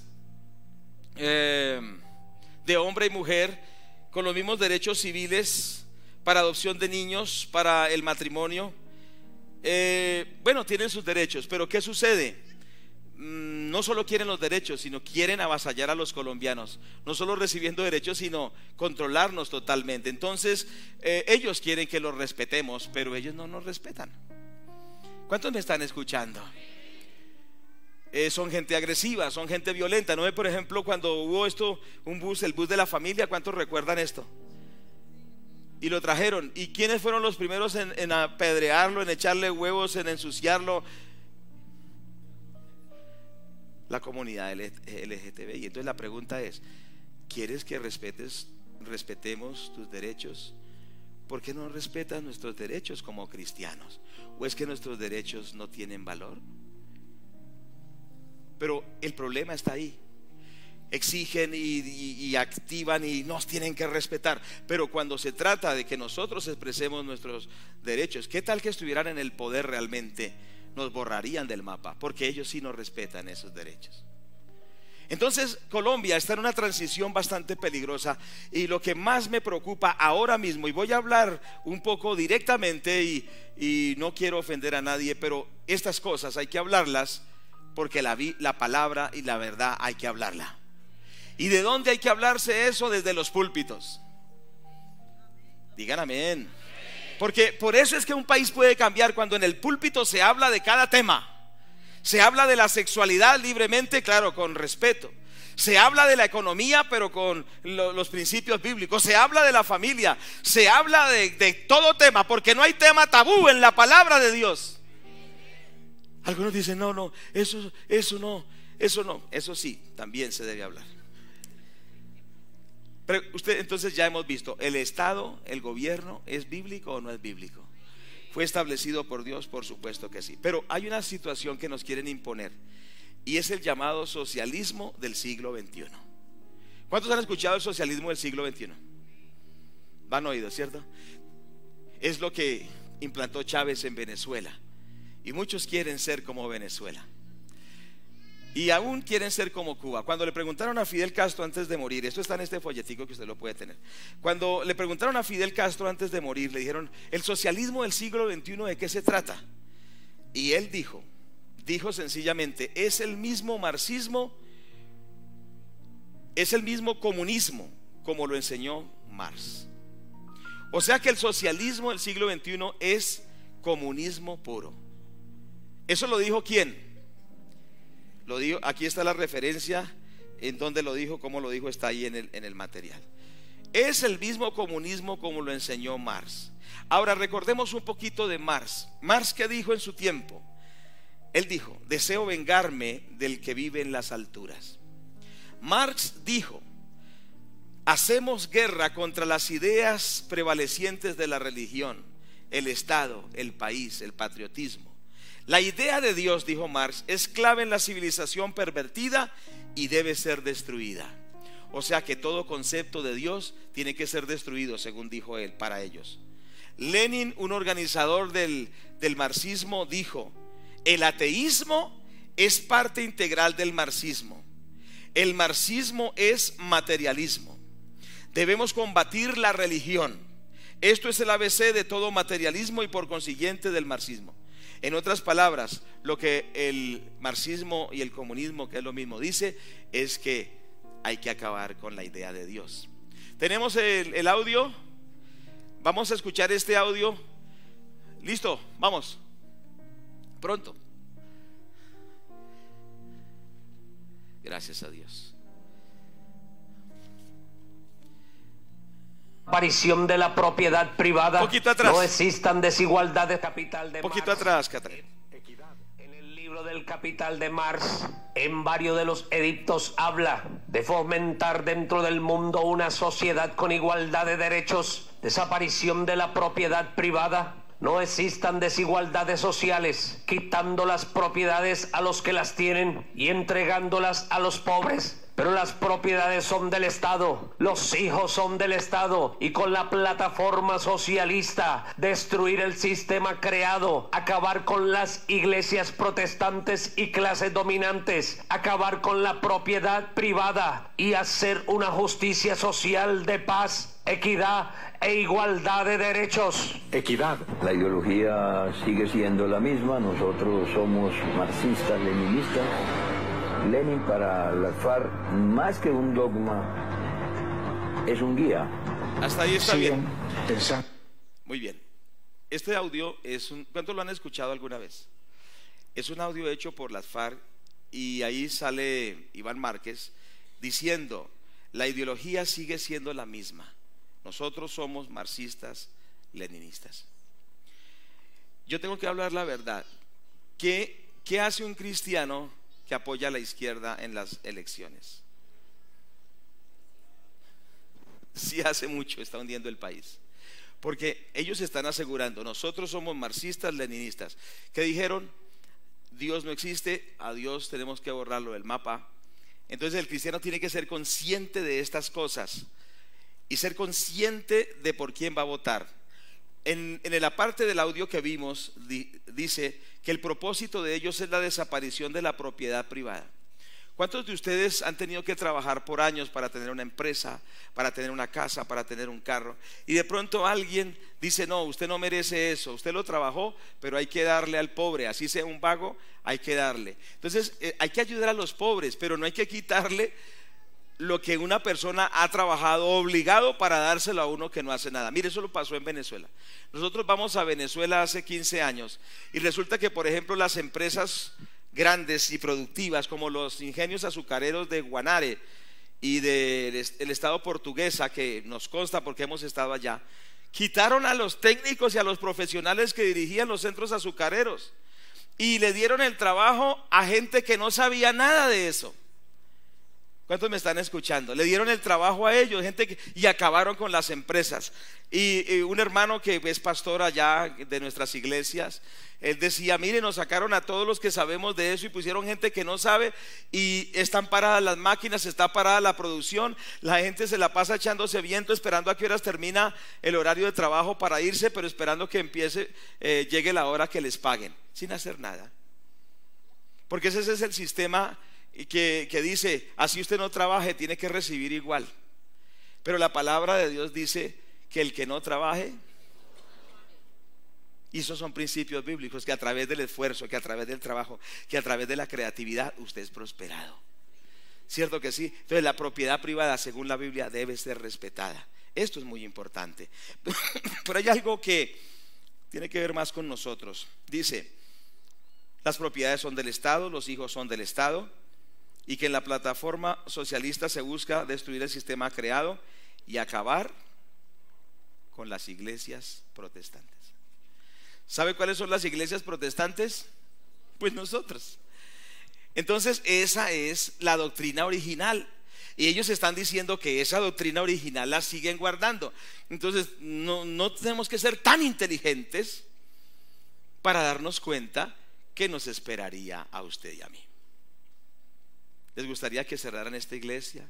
de hombre y mujer, con los mismos derechos civiles para adopción de niños, para el matrimonio. Bueno, tienen sus derechos, pero ¿qué sucede? No solo quieren los derechos, sino quieren avasallar a los colombianos, no solo recibiendo derechos, sino controlarnos totalmente. Entonces ellos quieren que los respetemos, pero ellos no nos respetan. ¿Cuántos me están escuchando? Son gente agresiva, son gente violenta. ¿No ve, por ejemplo, cuando hubo esto, un bus, el bus de la familia? ¿Cuántos recuerdan esto? Y lo trajeron. ¿Y quiénes fueron los primeros en apedrearlo, en echarle huevos, en ensuciarlo? La comunidad LGTBI. Entonces la pregunta es: ¿quieres que respetemos tus derechos? ¿Por qué no respetas nuestros derechos como cristianos? ¿O es que nuestros derechos no tienen valor? Pero el problema está ahí. Exigen y activan y nos tienen que respetar, pero cuando se trata de que nosotros expresemos nuestros derechos, ¿qué tal que estuvieran en el poder realmente? Nos borrarían del mapa, porque ellos sí nos respetan esos derechos. Entonces Colombia está en una transición bastante peligrosa, y lo que más me preocupa ahora mismo, y voy a hablar un poco directamente y no quiero ofender a nadie, pero estas cosas hay que hablarlas, porque la palabra y la verdad hay que hablarla. ¿Y de dónde hay que hablarse eso? Desde los púlpitos. Digan amén. Porque por eso es que un país puede cambiar cuando en el púlpito se habla de cada tema. Se habla de la sexualidad libremente, claro, con respeto. Se habla de la economía, pero con los principios bíblicos. Se habla de la familia. Se habla de todo tema, porque no hay tema tabú en la palabra de Dios. Algunos dicen: no, eso no. Eso sí, también se debe hablar. Pero usted, entonces ya hemos visto, ¿el Estado, el gobierno, es bíblico o no es bíblico? ¿Fue establecido por Dios? Por supuesto que sí. Pero hay una situación que nos quieren imponer, y es el llamado socialismo del siglo XXI. ¿Cuántos han escuchado el socialismo del siglo XXI? Van oídos, ¿cierto? Es lo que implantó Chávez en Venezuela, y muchos quieren ser como Venezuela. Y aún quieren ser como Cuba. Cuando le preguntaron a Fidel Castro antes de morir, esto está en este folletico que usted lo puede tener. Cuando le preguntaron a Fidel Castro antes de morir, le dijeron: ¿el socialismo del siglo XXI de qué se trata? Y él dijo sencillamente: es el mismo marxismo, es el mismo comunismo, como lo enseñó Marx. O sea que el socialismo del siglo XXI es comunismo puro. ¿Eso lo dijo quién? Lo dijo, aquí está la referencia en donde lo dijo, cómo lo dijo, está ahí en el material. Es el mismo comunismo como lo enseñó Marx. Ahora recordemos un poquito de Marx. Marx, ¿qué dijo en su tiempo? Él dijo: deseo vengarme del que vive en las alturas. Marx dijo: hacemos guerra contra las ideas prevalecientes de la religión, el Estado, el país, el patriotismo. La idea de Dios, dijo Marx, es clave en la civilización pervertida y debe ser destruida. O sea que todo concepto de Dios tiene que ser destruido, según dijo él, para ellos. Lenin, un organizador del marxismo, dijo: el ateísmo es parte integral del marxismo. El marxismo es materialismo. Debemos combatir la religión. Esto es el ABC de todo materialismo y por consiguiente del marxismo. En otras palabras, lo que el marxismo y el comunismo, que es lo mismo, dice es que hay que acabar con la idea de Dios. Tenemos el audio. Vamos a escuchar este audio. ¿Listo? Vamos. Pronto. Gracias a Dios. Aparición de la propiedad privada. Poquito atrás. No existan desigualdades. Capital de Poquito Marx. atrás, Catrín. En el libro del Capital de Marx, en varios de los edictos habla de fomentar dentro del mundo una sociedad con igualdad de derechos, desaparición de la propiedad privada, no existan desigualdades sociales, quitando las propiedades a los que las tienen y entregándolas a los pobres. Pero las propiedades son del Estado, los hijos son del Estado, y con la plataforma socialista, destruir el sistema creado, acabar con las iglesias protestantes y clases dominantes, acabar con la propiedad privada y hacer una justicia social de paz, equidad e igualdad de derechos. Equidad. La ideología sigue siendo la misma, nosotros somos marxistas, leninistas. Lenin para las FARC, más que un dogma, es un guía. Hasta ahí está bien. Pensando. Muy bien. Este audio es un... ¿Cuántos lo han escuchado alguna vez? Es un audio hecho por las FARC y ahí sale Iván Márquez diciendo: la ideología sigue siendo la misma. Nosotros somos marxistas, leninistas. Yo tengo que hablar la verdad. ¿Qué hace un cristiano que apoya a la izquierda en las elecciones? Sí hace mucho, está hundiendo el país. Porque ellos están asegurando: nosotros somos marxistas, leninistas. ¿Qué dijeron? Dios no existe, a Dios tenemos que borrarlo del mapa. Entonces el cristiano tiene que ser consciente de estas cosas y ser consciente de por quién va a votar. En la parte del audio que vimos dice que el propósito de ellos es la desaparición de la propiedad privada. ¿Cuántos de ustedes han tenido que trabajar por años para tener una empresa, para tener una casa, para tener un carro? Y de pronto alguien dice: no, usted no merece eso, usted lo trabajó, pero hay que darle al pobre, así sea un vago, hay que darle. Entonces hay que ayudar a los pobres, pero no hay que quitarle lo que una persona ha trabajado obligado para dárselo a uno que no hace nada. Mire, eso lo pasó en Venezuela. Nosotros vamos a Venezuela hace 15 años y resulta que, por ejemplo, las empresas grandes y productivas como los ingenios azucareros de Guanare y del estado Portuguesa, que nos consta porque hemos estado allá, quitaron a los técnicos y a los profesionales que dirigían los centros azucareros y le dieron el trabajo a gente que no sabía nada de eso. ¿Cuántos me están escuchando? Le dieron el trabajo a ellos, y acabaron con las empresas. Y un hermano que es pastor allá de nuestras iglesias, él decía: mire, nos sacaron a todos los que sabemos de eso y pusieron gente que no sabe, y están paradas las máquinas, está parada la producción, la gente se la pasa echándose viento esperando a que horas termina el horario de trabajo para irse, pero esperando que empiece, llegue la hora que les paguen, sin hacer nada. Porque ese es el sistema que dice: así usted no trabaje, tiene que recibir igual. Pero la palabra de Dios dice que el que no trabaje, y esos son principios bíblicos, que a través del esfuerzo, que a través del trabajo, que a través de la creatividad usted es prosperado. ¿Cierto que sí? Entonces la propiedad privada, según la Biblia, debe ser respetada. Esto es muy importante. Pero hay algo que tiene que ver más con nosotros. Dice: las propiedades son del Estado, los hijos son del Estado, y que en la plataforma socialista se busca destruir el sistema creado y acabar con las iglesias protestantes. ¿Sabe cuáles son las iglesias protestantes? Pues nosotros. Entonces esa es la doctrina original, y ellos están diciendo que esa doctrina original la siguen guardando. Entonces no tenemos que ser tan inteligentes para darnos cuenta que nos esperaría a usted y a mí. ¿Les gustaría que cerraran esta iglesia?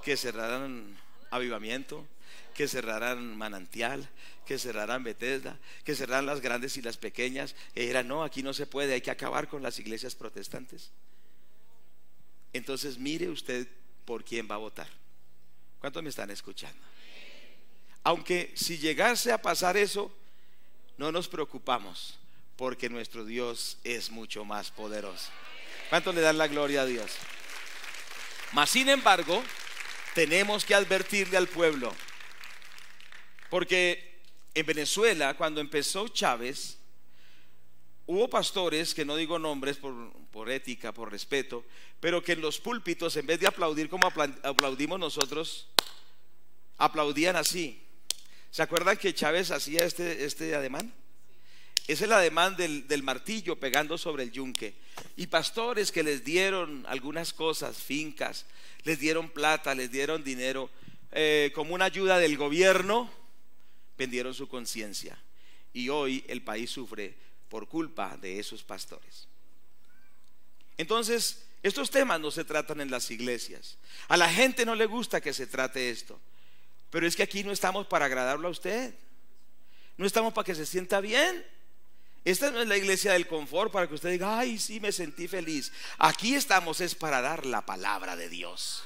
Que cerraran Avivamiento, que cerraran Manantial, que cerraran Bethesda, que cerraran las grandes y las pequeñas. Era: no, aquí no se puede, hay que acabar con las iglesias protestantes. Entonces mire usted por quién va a votar. ¿Cuántos me están escuchando? Aunque si llegase a pasar eso, no nos preocupamos, porque nuestro Dios es mucho más poderoso. ¿Cuántos le dan la gloria a Dios? Mas sin embargo, tenemos que advertirle al pueblo, porque en Venezuela, cuando empezó Chávez, hubo pastores, que no digo nombres por ética, por respeto, pero que en los púlpitos, en vez de aplaudir como aplaudimos nosotros, aplaudían así. ¿Se acuerdan que Chávez hacía este ademán? Es el ademán del martillo pegando sobre el yunque. Y pastores que les dieron algunas cosas, fincas, les dieron plata, les dieron dinero, como una ayuda del gobierno, vendieron su conciencia. Y hoy el país sufre por culpa de esos pastores. Entonces Estos temas no se tratan en las iglesias. A la gente no le gusta que se trate esto. Pero es que aquí no estamos para agradarlo a usted. No estamos para que se sienta bien. Esta no es la iglesia del confort para que usted diga, ay, sí, me sentí feliz. Aquí estamos es para dar la palabra de Dios.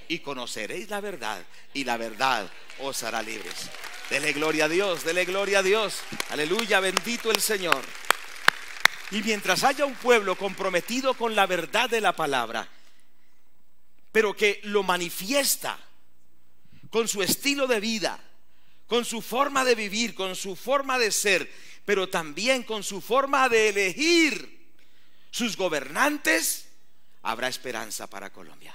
Y conoceréis la verdad, y la verdad os hará libres. Dele gloria a Dios, dele gloria a Dios. Aleluya, bendito el Señor. Y mientras haya un pueblo comprometido con la verdad de la palabra, pero que lo manifiesta con su estilo de vida, con su forma de vivir, con su forma de ser, pero también con su forma de elegir sus gobernantes, habrá esperanza para Colombia.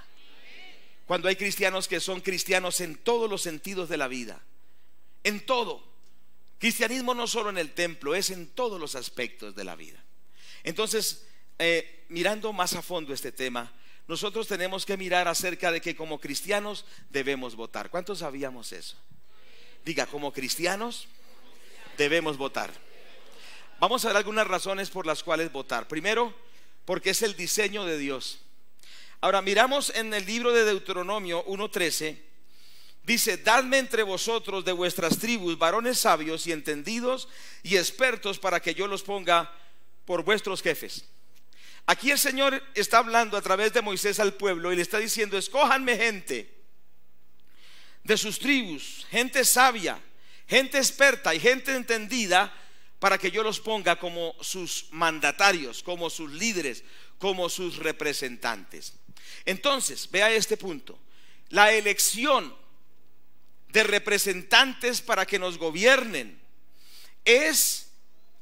Cuando hay cristianos que son cristianos en todos los sentidos de la vida, en todo. Cristianismo no solo en el templo, es en todos los aspectos de la vida. Entonces, mirando más a fondo este tema, nosotros tenemos que mirar acerca de que como cristianos debemos votar. ¿Cuántos sabíamos eso? Diga, como cristianos debemos votar. Vamos a ver algunas razones por las cuales votar. Primero, porque es el diseño de Dios. Ahora miramos en el libro de Deuteronomio 1:13. Dice, dadme entre vosotros de vuestras tribus varones sabios y entendidos y expertos para que yo los ponga por vuestros jefes. Aquí el Señor está hablando a través de Moisés al pueblo y le está diciendo, escójanme gente de sus tribus, gente sabia, gente experta y gente entendida, para que yo los ponga como sus mandatarios, como sus líderes, como sus representantes. Entonces, vea este punto. La elección de representantes para que nos gobiernen es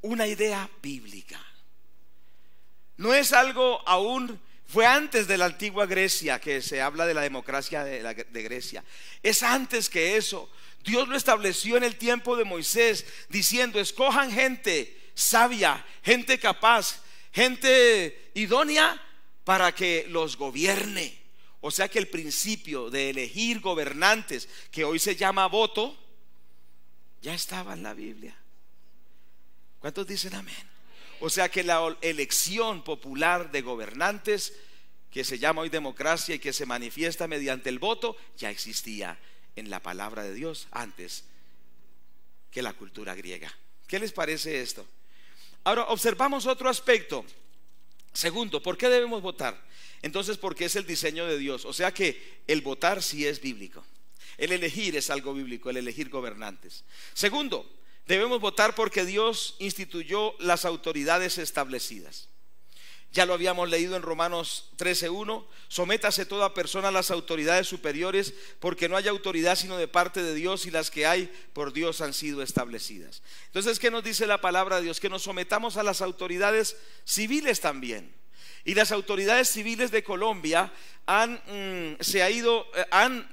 una idea bíblica. No es algo aún, fue antes de la antigua Grecia que se habla de la democracia de Grecia. Es antes que eso. Dios lo estableció en el tiempo de Moisés, diciendo, escojan gente sabia, gente capaz, gente idónea para que los gobierne. O sea que el principio de elegir gobernantes, que hoy se llama voto, ya estaba en la Biblia. ¿Cuántos dicen amén? O sea que la elección popular de gobernantes, que se llama hoy democracia y que se manifiesta mediante el voto, ya existía en la palabra de Dios antes que la cultura griega. ¿Qué les parece esto? Ahora observamos otro aspecto. Segundo, ¿por qué debemos votar? Entonces, porque es el diseño de Dios. O sea que el votar sí es bíblico. El elegir es algo bíblico, el elegir gobernantes. Segundo, debemos votar porque Dios instituyó las autoridades establecidas. Ya lo habíamos leído en Romanos 13:1. Sométase toda persona a las autoridades superiores, porque no hay autoridad sino de parte de Dios, y las que hay por Dios han sido establecidas. Entonces, ¿qué nos dice la palabra de Dios? Que nos sometamos a las civiles también. Y las autoridades civiles de Colombia han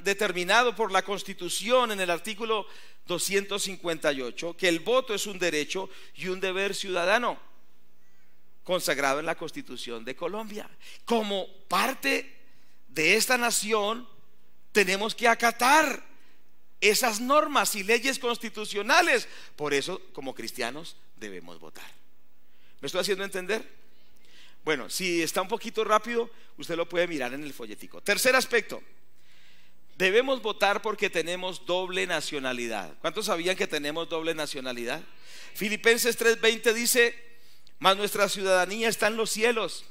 determinado por la Constitución en el artículo 258 que el voto es un derecho y un deber ciudadano consagrado en la Constitución de Colombia. Como parte de esta nación tenemos que acatar esas normas y leyes constitucionales. Por eso, como cristianos, debemos votar. ¿Me estoy haciendo entender? Bueno, si está un poquito rápido, usted lo puede mirar en el folletico. Tercer aspecto, debemos votar porque tenemos doble nacionalidad. ¿Cuántos sabían que tenemos doble nacionalidad? Filipenses 3:20 dice, mas nuestra ciudadanía está en los cielos,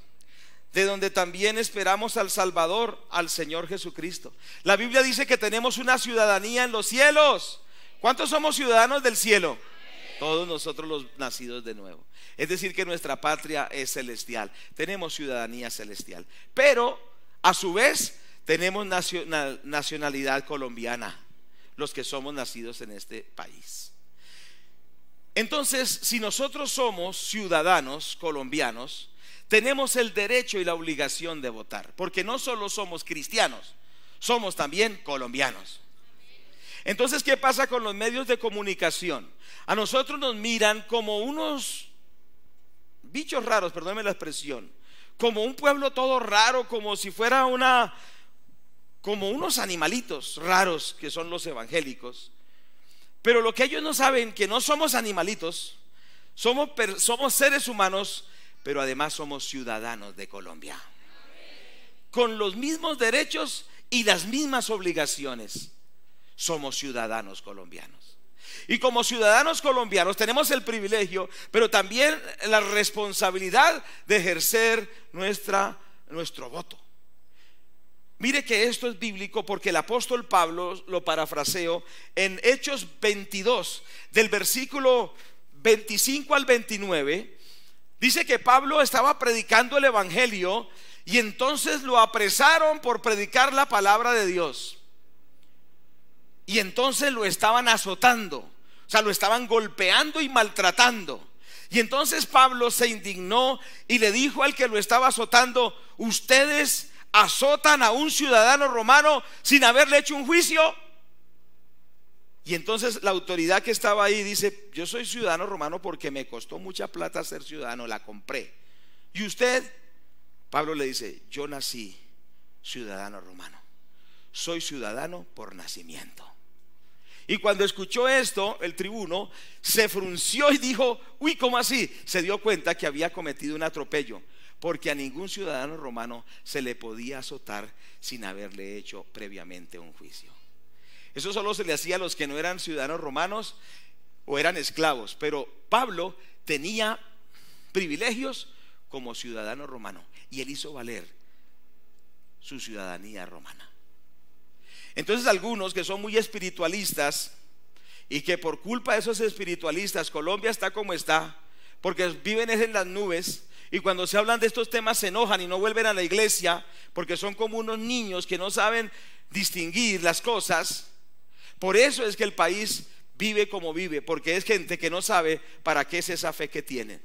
de donde también esperamos al Salvador, al Señor Jesucristo. La Biblia dice que tenemos una ciudadanía en los cielos. ¿Cuántos somos ciudadanos del cielo? Todos nosotros los nacidos de nuevo. Es decir que nuestra patria es celestial. Tenemos ciudadanía celestial. Pero a su vez tenemos nacionalidad colombiana, los que somos nacidos en este país. Entonces, si nosotros somos ciudadanos colombianos, tenemos el derecho y la obligación de votar, porque no solo somos cristianos, somos también colombianos. Entonces, ¿qué pasa con los medios de comunicación? A nosotros nos miran como unos bichos raros, perdónenme la expresión, como un pueblo todo raro, como si fuera como unos animalitos raros que son los evangélicos. Pero lo que ellos no saben, que no somos animalitos, somos seres humanos, pero además somos ciudadanos de Colombia. con los mismos derechos y las mismas obligaciones. Somos ciudadanos colombianos. Y como ciudadanos colombianos tenemos el privilegio, pero también la responsabilidad de ejercer nuestro voto. Mire que esto es bíblico porque el apóstol Pablo, lo parafraseo, en Hechos 22, del versículo 25 al 29, dice que Pablo estaba predicando el evangelio y entonces lo apresaron por predicar la palabra de Dios. Y entonces lo estaban azotando, o sea, lo estaban golpeando y maltratando. Y entonces Pablo se indignó y le dijo al que lo estaba azotando: ustedes azotan a un ciudadano romano sin haberle hecho un juicio. Y entonces la autoridad que estaba ahí dice: yo soy ciudadano romano porque me costó mucha plata ser ciudadano, la compré. ¿Y usted? Pablo le dice: yo nací ciudadano romano, soy ciudadano por nacimiento. Y cuando escuchó esto, el tribuno se frunció y dijo: uy, ¿cómo así? Se dio cuenta que había cometido un atropello, porque a ningún ciudadano romano se le podía azotar sin haberle hecho previamente un juicio. Eso solo se le hacía a los que no eran ciudadanos romanos o eran esclavos. Pero Pablo tenía privilegios como ciudadano romano y él hizo valer su ciudadanía romana. Entonces algunos que son muy espiritualistas y que por culpa de esos espiritualistas Colombia está como está, porque viven en las nubes, y cuando se hablan de estos temas se enojan y no vuelven a la iglesia porque son como unos niños que no saben distinguir las cosas. Por eso es que el país vive como vive, porque es gente que no sabe para qué es esa fe que tienen.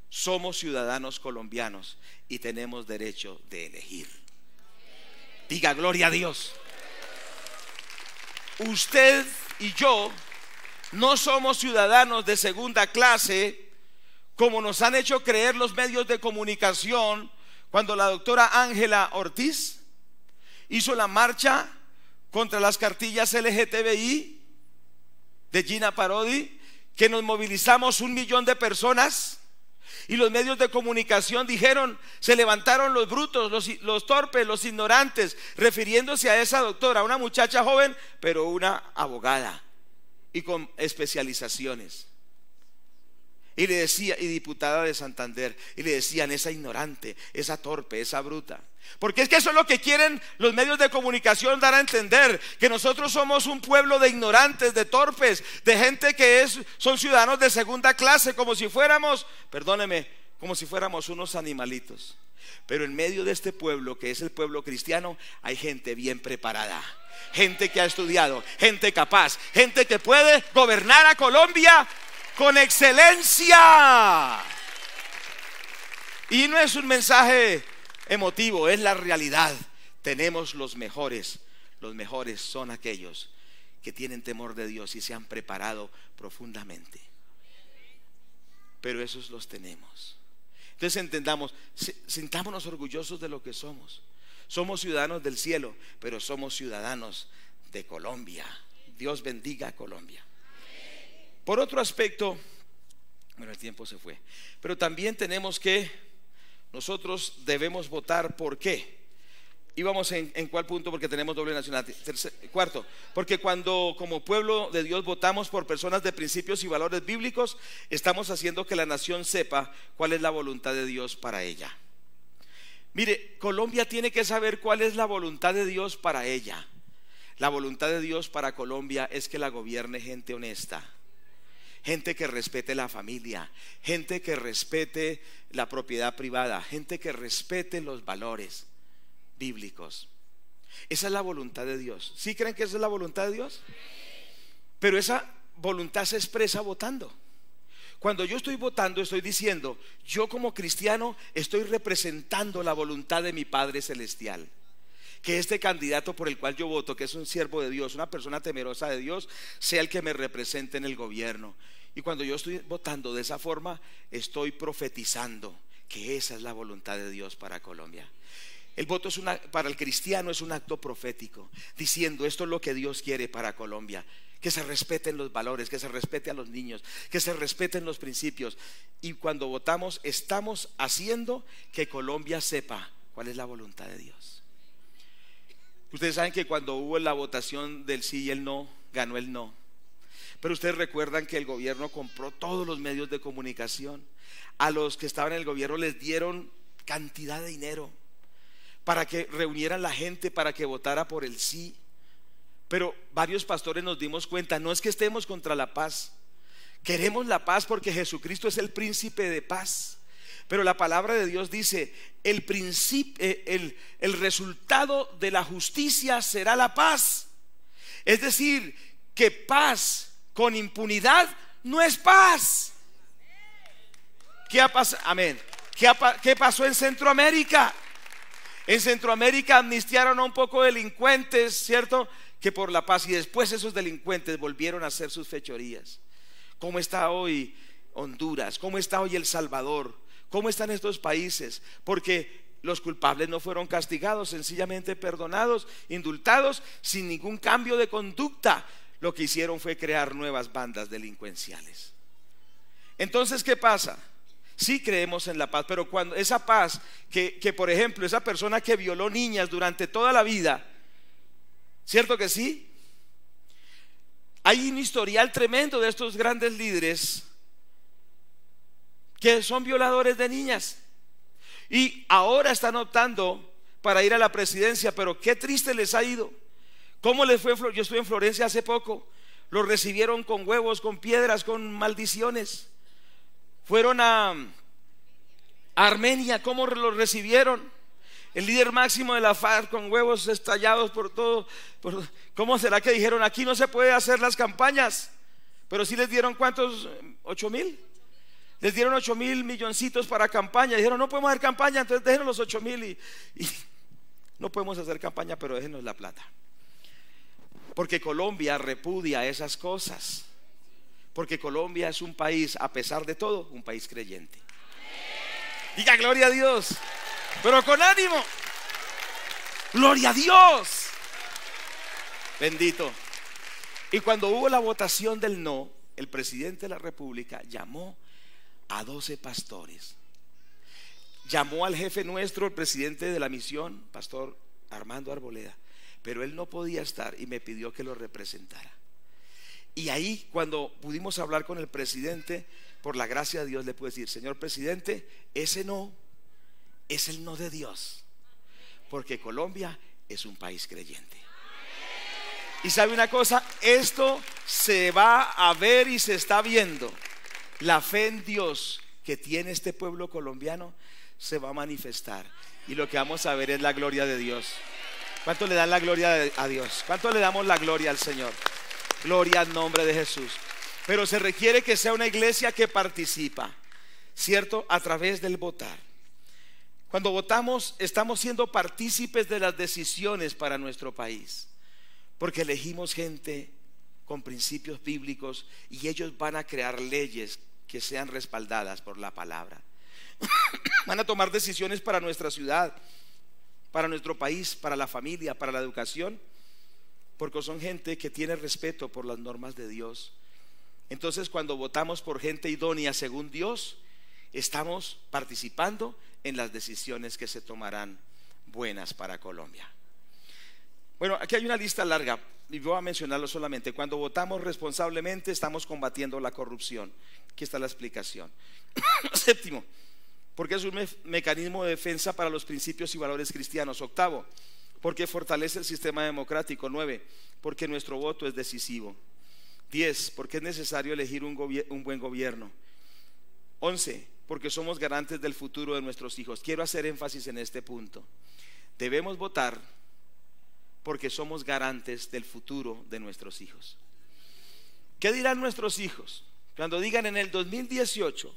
Somos ciudadanos colombianos y tenemos derecho de elegir. Diga gloria a Dios. Usted y yo no somos ciudadanos de segunda clase, como nos han hecho creer los medios de comunicación cuando la doctora Ángela Ortiz hizo la marcha contra las cartillas LGTBI de Gina Parodi, que nos movilizamos 1 millón de personas. Y los medios de comunicación dijeron: se levantaron los brutos, los torpes, los ignorantes, refiriéndose a esa doctora, una muchacha joven, pero una abogada y con especializaciones. Y le decía, y diputada de Santander, y le decían: esa ignorante, esa torpe, esa bruta. Porque es que eso es lo que quieren los medios de comunicación dar a entender, que nosotros somos un pueblo de ignorantes, de torpes, de gente que son ciudadanos de segunda clase, como si fuéramos, perdóneme, como si fuéramos unos animalitos. Pero en medio de este pueblo, que es el pueblo cristiano, hay gente bien preparada, gente que ha estudiado, gente capaz, gente que puede gobernar a Colombia con excelencia. Y no es un mensaje emotivo, es la realidad. Tenemos los mejores. Los mejores son aquellos que tienen temor de Dios y se han preparado profundamente. Pero esos los tenemos. Entonces entendamos, sintámonos orgullosos de lo que somos. Somos ciudadanos del cielo, pero somos ciudadanos de Colombia. Dios bendiga a Colombia. Por otro aspecto, bueno, el tiempo se fue, pero también tenemos que nosotros debemos votar. ¿Por qué? Íbamos en cuál punto, porque tenemos doble nacionalidad. Cuarto, porque cuando como pueblo de Dios votamos por personas de principios y valores bíblicos, estamos haciendo que la nación sepa cuál es la voluntad de Dios para ella. Mire, Colombia tiene que saber cuál es la voluntad de Dios para ella. La voluntad de Dios para Colombia es que la gobierne gente honesta, gente que respete la familia, gente que respete la propiedad privada, gente que respete los valores bíblicos. Esa es la voluntad de Dios. ¿Sí creen que esa es la voluntad de Dios? Pero esa voluntad se expresa votando. Cuando yo estoy votando, estoy diciendo: yo como cristiano estoy representando la voluntad de mi Padre Celestial. Que este candidato por el cual yo voto, que es un siervo de Dios, una persona temerosa de Dios, sea el que me represente en el gobierno. Y cuando yo estoy votando de esa forma, estoy profetizando que esa es la voluntad de Dios para Colombia. El voto para el cristiano es un acto profético, diciendo: esto es lo que Dios quiere para Colombia. Que se respeten los valores, que se respete a los niños, que se respeten los principios. Y cuando votamos, estamos haciendo que Colombia sepa cuál es la voluntad de Dios. Ustedes saben que cuando hubo la votación del sí y el no, ganó el no. Pero ustedes recuerdan que el gobierno compró todos los medios de comunicación. A los que estaban en el gobierno les dieron cantidad de dinero para que reunieran la gente, para que votara por el sí. Pero varios pastores nos dimos cuenta, no es que estemos contra la paz. Queremos la paz porque Jesucristo es el príncipe de paz. Pero la palabra de Dios dice, el resultado de la justicia será la paz. Es decir, que paz con impunidad no es paz. ¿Qué ha pasado? Amén. ¿Qué pasó en Centroamérica? En Centroamérica amnistiaron a un poco delincuentes, ¿cierto? Que por la paz, y después esos delincuentes volvieron a hacer sus fechorías. ¿Cómo está hoy Honduras? ¿Cómo está hoy El Salvador? ¿Cómo están estos países? Porque los culpables no fueron castigados, sencillamente perdonados, indultados, sin ningún cambio de conducta. Lo que hicieron fue crear nuevas bandas delincuenciales. Entonces, ¿qué pasa? Sí creemos en la paz, pero cuando esa paz, que por ejemplo, esa persona que violó niñas durante toda la vida, ¿cierto que sí? Hay un historial tremendo de estos grandes líderes que son violadores de niñas y ahora están optando para ir a la presidencia, pero qué triste les ha ido. ¿Cómo les fue? Yo estuve en Florencia hace poco, los recibieron con huevos, con piedras, con maldiciones. Fueron a Armenia, ¿cómo los recibieron? El líder máximo de la FARC con huevos estallados por todo. ¿Cómo será que dijeron aquí no se puede hacer las campañas? Pero sí les dieron ¿cuántos? 8,000. Les dieron 8,000 milloncitos para campaña. Dijeron no podemos hacer campaña, entonces déjenos los 8,000 y no podemos hacer campaña, pero déjenos la plata. Porque Colombia repudia esas cosas. Porque Colombia es un país, a pesar de todo, un país creyente. Diga gloria a Dios, pero con ánimo. Gloria a Dios. Bendito. Y cuando hubo la votación del no, el presidente de la República llamó a 12 pastores. Llamó al jefe nuestro, el presidente de la misión, pastor Armando Arboleda, pero él no podía estar y me pidió que lo representara. Y ahí cuando pudimos hablar con el presidente, por la gracia de Dios le pude decir: señor presidente, ese no es el no de Dios, porque Colombia es un país creyente. Y sabe una cosa, esto se va a ver y se está viendo. La fe en Dios que tiene este pueblo colombiano se va a manifestar, y lo que vamos a ver es la gloria de Dios. ¿Cuánto le dan la gloria a Dios? ¿Cuánto le damos la gloria al Señor? Gloria al nombre de Jesús. Pero se requiere que sea una iglesia que participa, ¿cierto? A través del votar. Cuando votamos, estamos siendo partícipes de las decisiones para nuestro país, porque elegimos gente con principios bíblicos y ellos van a crear leyes que sean respaldadas por la palabra. Van a tomar decisiones para nuestra ciudad, para nuestro país, para la familia, para la educación, porque son gente que tiene respeto por las normas de Dios. Entonces, cuando votamos por gente idónea según Dios, estamos participando en las decisiones que se tomarán buenas para Colombia. Bueno, aquí hay una lista larga y voy a mencionarlo solamente. Cuando votamos responsablemente, estamos combatiendo la corrupción. Aquí está la explicación. Séptimo, porque es un mecanismo de defensa para los principios y valores cristianos. Octavo, porque fortalece el sistema democrático. 9, porque nuestro voto es decisivo. 10, porque es necesario elegir un buen gobierno. 11, porque somos garantes del futuro de nuestros hijos. Quiero hacer énfasis en este punto. Debemos votar porque somos garantes del futuro de nuestros hijos. ¿Qué dirán nuestros hijos cuando digan en el 2018,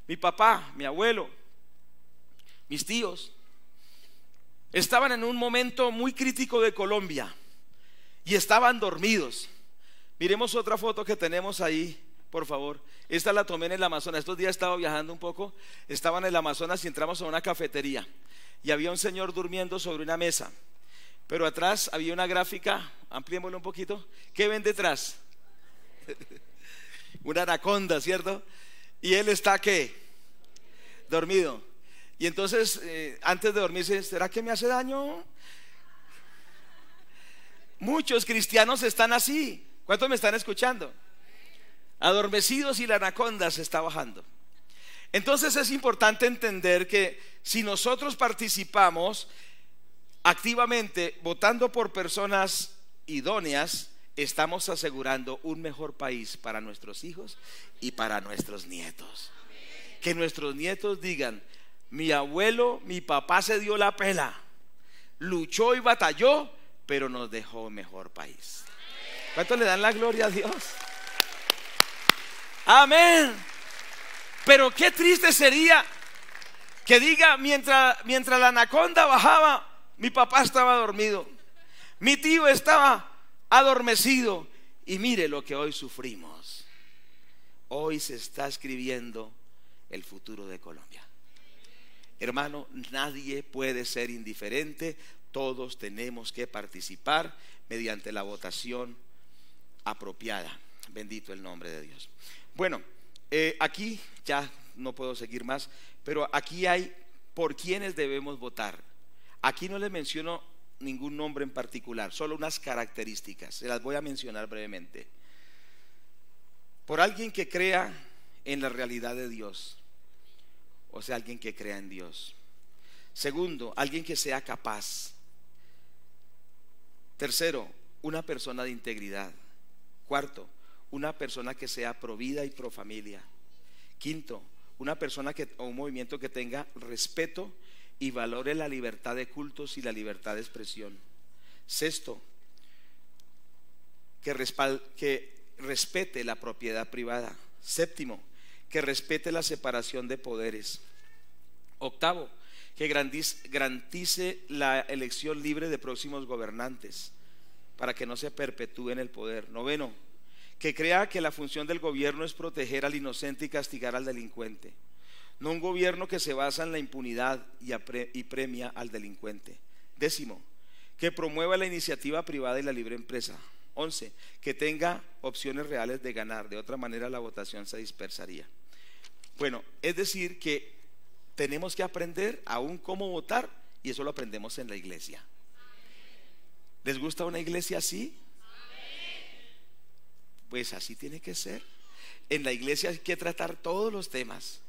mi papá, mi abuelo, mis tíos estaban en un momento muy crítico de Colombia y estaban dormidos? Miremos otra foto que tenemos ahí, por favor. Esta la tomé en el Amazonas. Estos días estaba viajando un poco. Estaba en el Amazonas y entramos a una cafetería y había un señor durmiendo sobre una mesa, pero atrás había una gráfica. Ampliémoslo un poquito. ¿Qué ven detrás? Una anaconda, ¿cierto? Y él está ¿qué? Dormido. Y entonces antes de dormirse, ¿será que me hace daño? Muchos cristianos están así. ¿Cuántos me están escuchando? Adormecidos y la anaconda se está bajando. Entonces es importante entender que si nosotros participamos activamente votando por personas idóneas, estamos asegurando un mejor país para nuestros hijos y para nuestros nietos. Que nuestros nietos digan: mi abuelo, mi papá se dio la pela, luchó y batalló, pero nos dejó mejor país. ¿Cuánto le dan la gloria a Dios? Amén. Pero qué triste sería que diga: mientras la anaconda bajaba, mi papá estaba dormido, mi tío estaba adormecido, y mire lo que hoy sufrimos. Hoy se está escribiendo el futuro de Colombia. Hermano, nadie puede ser indiferente. Todos tenemos que participar mediante la votación apropiada. Bendito el nombre de Dios. Bueno, aquí ya no puedo seguir más, pero aquí hay por quienes debemos votar. Aquí no les menciono ningún nombre en particular, solo unas características. Se las voy a mencionar brevemente. Por alguien que crea en la realidad de Dios, o sea, alguien que crea en Dios. Segundo, alguien que sea capaz. Tercero, una persona de integridad. Cuarto, una persona que sea pro vida y pro familia. Quinto, una persona o un movimiento que tenga respeto y valore la libertad de cultos y la libertad de expresión. Sexto, que respete la propiedad privada. Séptimo, que respete la separación de poderes. Octavo, que garantice la elección libre de próximos gobernantes para que no se perpetúe en el poder. Noveno, que crea que la función del gobierno es proteger al inocente y castigar al delincuente, no un gobierno que se basa en la impunidad y premia al delincuente. Décimo, que promueva la iniciativa privada y la libre empresa. 11, que tenga opciones reales de ganar, de otra manera la votación se dispersaría. Bueno, es decir que tenemos que aprender aún cómo votar, y eso lo aprendemos en la iglesia. ¿Les gusta una iglesia así? Pues así tiene que ser. En la iglesia hay que tratar todos los temas,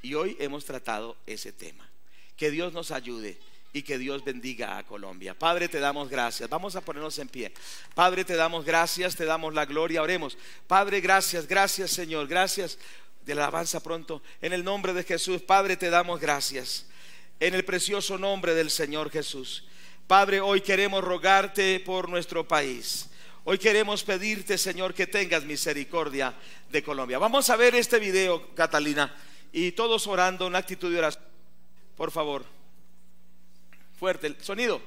y hoy hemos tratado ese tema. Que Dios nos ayude y que Dios bendiga a Colombia. Padre, te damos gracias. Vamos a ponernos en pie. Padre, te damos gracias, te damos la gloria. Oremos. Padre, gracias, gracias Señor, gracias de la alabanza pronto. En el nombre de Jesús, Padre, te damos gracias. En el precioso nombre del Señor Jesús. Padre, hoy queremos rogarte por nuestro país. Hoy queremos pedirte, Señor, que tengas misericordia de Colombia. Vamos a ver este video, Catalina, y todos orando, una actitud de oración. Por favor. Fuerte el sonido.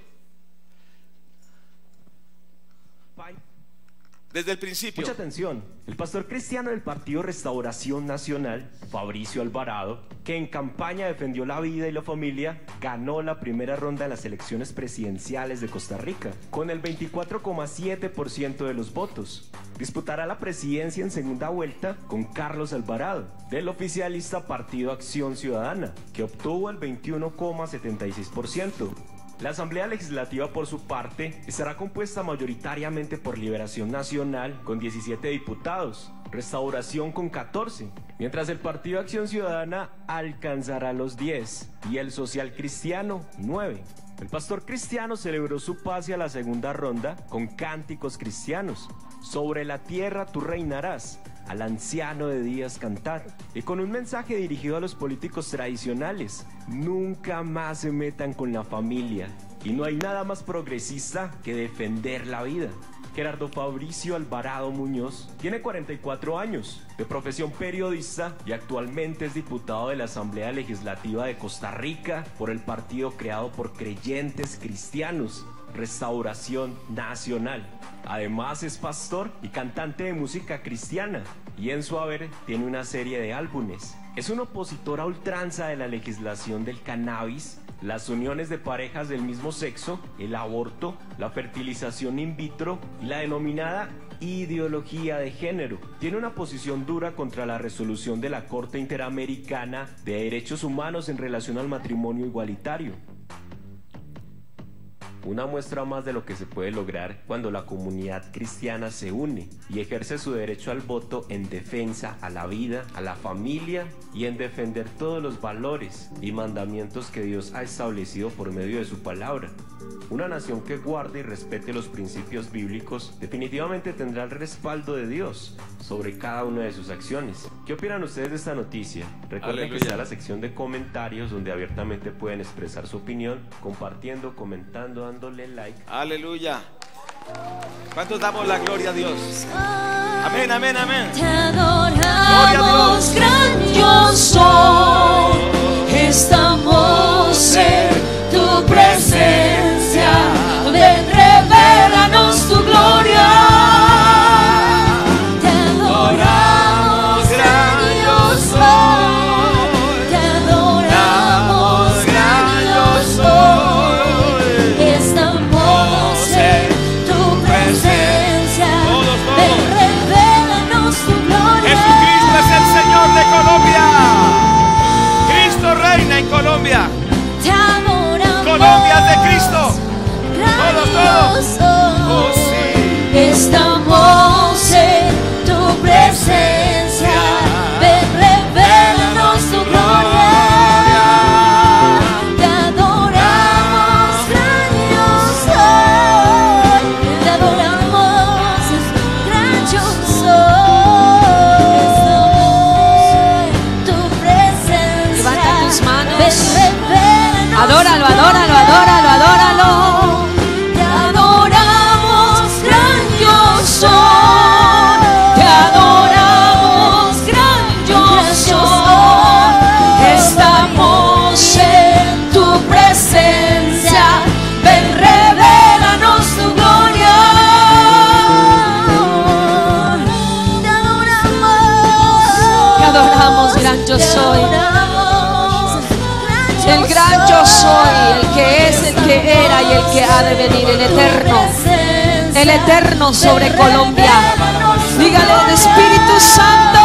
Desde el principio. Mucha atención. El pastor cristiano del Partido Restauración Nacional, Fabricio Alvarado, que en campaña defendió la vida y la familia, ganó la primera ronda de las elecciones presidenciales de Costa Rica, con el 24,7% de los votos. Disputará la presidencia en segunda vuelta con Carlos Alvarado, del oficialista Partido Acción Ciudadana, que obtuvo el 21,76%. La Asamblea Legislativa, por su parte, estará compuesta mayoritariamente por Liberación Nacional con 17 diputados, Restauración con 14, mientras el Partido Acción Ciudadana alcanzará los 10 y el Social Cristiano 9. El pastor cristiano celebró su pase a la segunda ronda con cánticos cristianos. Sobre la tierra tú reinarás, al anciano de días cantar, y con un mensaje dirigido a los políticos tradicionales: nunca más se metan con la familia, y no hay nada más progresista que defender la vida. Gerardo Fabricio Alvarado Muñoz tiene 44 años, de profesión periodista, y actualmente es diputado de la Asamblea Legislativa de Costa Rica por el partido creado por creyentes cristianos, Restauración Nacional. Además es pastor y cantante de música cristiana, y en su haber tiene una serie de álbumes. Es un opositor a ultranza de la legislación del cannabis, las uniones de parejas del mismo sexo, el aborto, la fertilización in vitro y la denominada ideología de género. Tiene una posición dura contra la resolución de la Corte Interamericana de Derechos Humanos en relación al matrimonio igualitario. Una muestra más de lo que se puede lograr cuando la comunidad cristiana se une y ejerce su derecho al voto en defensa a la vida, a la familia y en defender todos los valores y mandamientos que Dios ha establecido por medio de su palabra. Una nación que guarde y respete los principios bíblicos definitivamente tendrá el respaldo de Dios sobre cada una de sus acciones. ¿Qué opinan ustedes de esta noticia? Recuerden Aleluya. que está la sección de comentarios donde abiertamente pueden expresar su opinión, compartiendo, comentando, dándole like. Aleluya. ¿Cuántos damos la gloria a Dios? Amén, amén, amén. Te adoramos, gran yo soy. Estamos en tu presencia. Ven, revélanos tu gloria. Te adoramos, gran yo soy. Te adoramos, gran yo soy. Estamos en tu presencia. Ven, revélanos tu gloria. Jesucristo es el Señor de Colombia. Cristo reina en Colombia. Te adoramos, Colombia es de Cristo. Todos. Oh, sí. Estamos en tu presencia. Ven, revélanos tu gloria. Te adoramos, gran yo soy. Te adoramos, gran yo soy. Estamos en tu presencia. Levanta tus manos. Ven, revélanos Adóralo, tu adóralo, gloria. adóralo, adóralo. Te adoramos, gran yo soy. Te adoramos, gran yo soy. Estamos en tu presencia. Ven, revélanos tu gloria. Te adoramos. Te adoramos, gran yo soy. El gran yo soy, el que es, el que era y el que ha de venir, el eterno sobre Colombia. Dígale, Espíritu Santo.